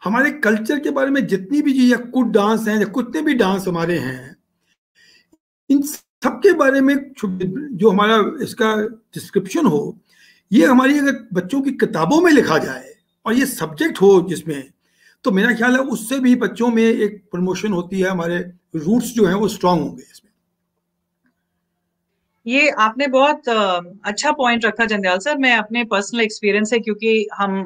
हमारे कल्चर के बारे में जितनी भी चीजें, कुछ डांस हैं या कितने भी डांस हमारे हैं, इन सबके बारे में जो हमारा इसका डिस्क्रिप्शन हो, ये हमारी अगर बच्चों की किताबों में लिखा जाए और ये सब्जेक्ट हो जिसमें, तो मेरा ख्याल है उससे भी बच्चों में एक प्रमोशन होती है, हमारे रूट्स जो हैं वो स्ट्रांग होंगे इसमें।
ये आपने बहुत अच्छा पॉइंट रखा जंध्याल सर। मैं अपने पर्सनल एक्सपीरियंस है, क्योंकि हम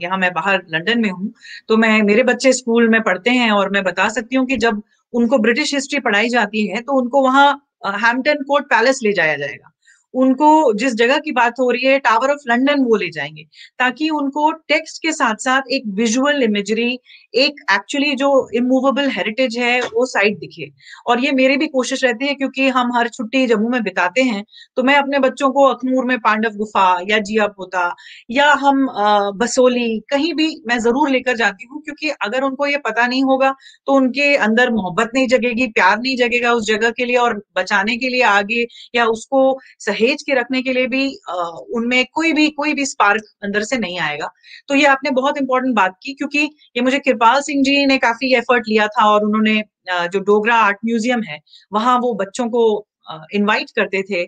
यहाँ, मैं बाहर लंदन में हूँ, तो मैं, मेरे बच्चे स्कूल में पढ़ते हैं, और मैं बता सकती हूँ कि जब उनको ब्रिटिश हिस्ट्री पढ़ाई जाती है तो उनको वहाँ हैम्पटन कोर्ट पैलेस ले जाया जाएगा। उनको जिस जगह की बात हो रही है, टावर ऑफ लंदन, वो ले जाएंगे, ताकि उनको टेक्स्ट के साथ साथ एक विजुअल इमेजरी, एक एक्चुअली जो इमूवेबल हेरिटेज है वो साइट दिखे। और ये मेरी भी कोशिश रहती है, क्योंकि हम हर छुट्टी जम्मू में बिताते हैं, तो मैं अपने बच्चों को अखनूर में पांडव गुफा या जिया पोता या हम बसोली कहीं भी मैं जरूर लेकर जाती हूँ, क्योंकि अगर उनको ये पता नहीं होगा तो उनके अंदर मोहब्बत नहीं जगेगी, प्यार नहीं जगेगा उस जगह के लिए, और बचाने के लिए आगे या उसको सहेज के रखने के लिए भी उनमें कोई भी स्पार्क अंदर से नहीं आएगा। तो ये आपने बहुत इंपॉर्टेंट बात की, क्योंकि ये मुझे कृपाल सिंह जी ने काफी एफर्ट लिया था, और उन्होंने जो डोगरा आर्ट म्यूजियम है वहां वो बच्चों को इनवाइट करते थे।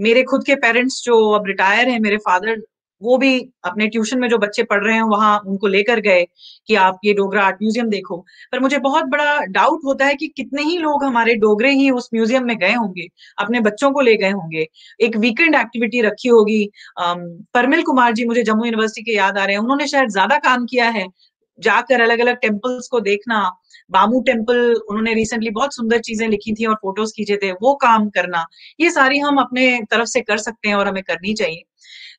मेरे खुद के पेरेंट्स जो अब रिटायर हैं, मेरे फादर, वो भी अपने ट्यूशन में जो बच्चे पढ़ रहे हैं वहां उनको लेकर गए कि आप ये डोगरा आर्ट म्यूजियम देखो। पर मुझे बहुत बड़ा डाउट होता है कि कितने ही लोग हमारे डोगरे ही उस म्यूजियम में गए होंगे, अपने बच्चों को ले गए होंगे, एक वीकेंड एक्टिविटी रखी होगी। परमिल कुमार जी मुझे जम्मू यूनिवर्सिटी के याद आ रहे हैं, उन्होंने शायद ज्यादा काम किया है, जाकर अलग अलग टेम्पल्स को देखना। बामू टेम्पल, उन्होंने रिसेंटली बहुत सुंदर चीजें लिखी थी और फोटोज खींचे थे, वो काम करना, ये सारी हम अपने तरफ से कर सकते हैं और हमें करनी चाहिए।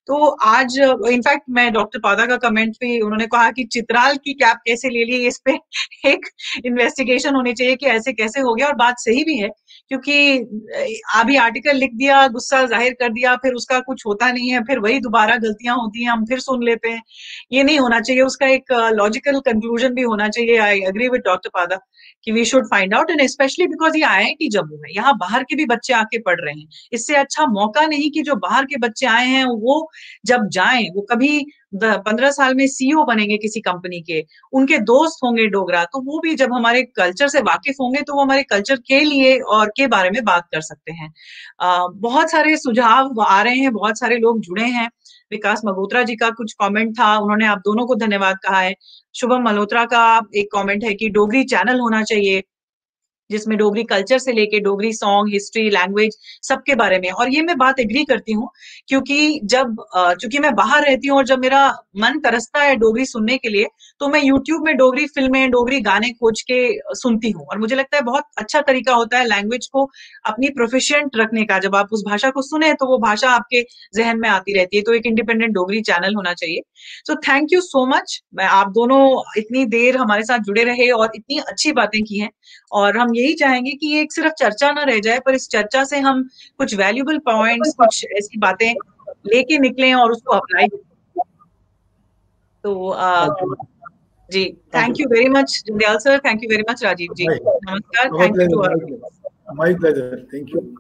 तो आज इनफैक्ट मैं डॉक्टर पादा का कमेंट भी, उन्होंने कहा कि चित्राल की कैप कैसे ले ली, इस पे एक इन्वेस्टिगेशन होनी चाहिए कि ऐसे कैसे हो गया। और बात सही भी है, क्योंकि अभी आर्टिकल लिख दिया, गुस्सा जाहिर कर दिया, फिर उसका कुछ होता नहीं है, फिर वही दोबारा गलतियां होती हैं, हम फिर सुन लेते हैं। ये नहीं होना चाहिए, उसका एक लॉजिकल कंक्लूजन भी होना चाहिए। I agree with doctor Pada कि we should find out, and specially because ये IIT जम्मू है, यहाँ बाहर के भी बच्चे आके पढ़ रहे हैं। इससे अच्छा मौका नहीं कि जो बाहर के बच्चे आए हैं वो जब जाएं, वो कभी 15 साल में CEO बनेंगे किसी कंपनी के, उनके दोस्त होंगे डोगरा, तो वो भी जब हमारे कल्चर से वाकिफ होंगे तो वो हमारे कल्चर के लिए और के बारे में बात कर सकते हैं। बहुत सारे सुझाव आ रहे हैं, बहुत सारे लोग जुड़े हैं। विकास मल्होत्रा जी का कुछ कमेंट था, उन्होंने आप दोनों को धन्यवाद कहा है। शुभम मल्होत्रा का एक कमेंट है कि डोगरी चैनल होना चाहिए। जिसमें डोगरी कल्चर से लेके डोगरी सॉन्ग, हिस्ट्री, लैंग्वेज सबके बारे में। और ये मैं बात एग्री करती हूँ, क्योंकि चूंकि मैं बाहर रहती हूँ और जब मेरा मन तरसता है डोगरी सुनने के लिए, तो मैं यूट्यूब में डोगरी फिल्में, डोगरी गाने खोज के सुनती हूँ। और मुझे लगता है बहुत अच्छा तरीका होता है लैंग्वेज को अपनी प्रोफिशिएंट रखने का। जब आप उस भाषा को सुने तो वो भाषा आपके जहन में आती रहती है। तो एक इंडिपेंडेंट डोगरी चैनल होना चाहिए। So thank you so much. मैं आप दोनों इतनी देर हमारे साथ जुड़े रहे और इतनी अच्छी बातें की हैं। और हम यही चाहेंगे कि ये एक सिर्फ चर्चा ना रह जाए, पर इस चर्चा से हम कुछ वैल्यूबल पॉइंट्स, कुछ ऐसी बातें लेके निकलें और उसको अप्लाई करें। तो जी, thank you very much Jandyal sir, thank you very much Rajiv ji, नमस्कार, thank you to all.
My pleasure. Thank you.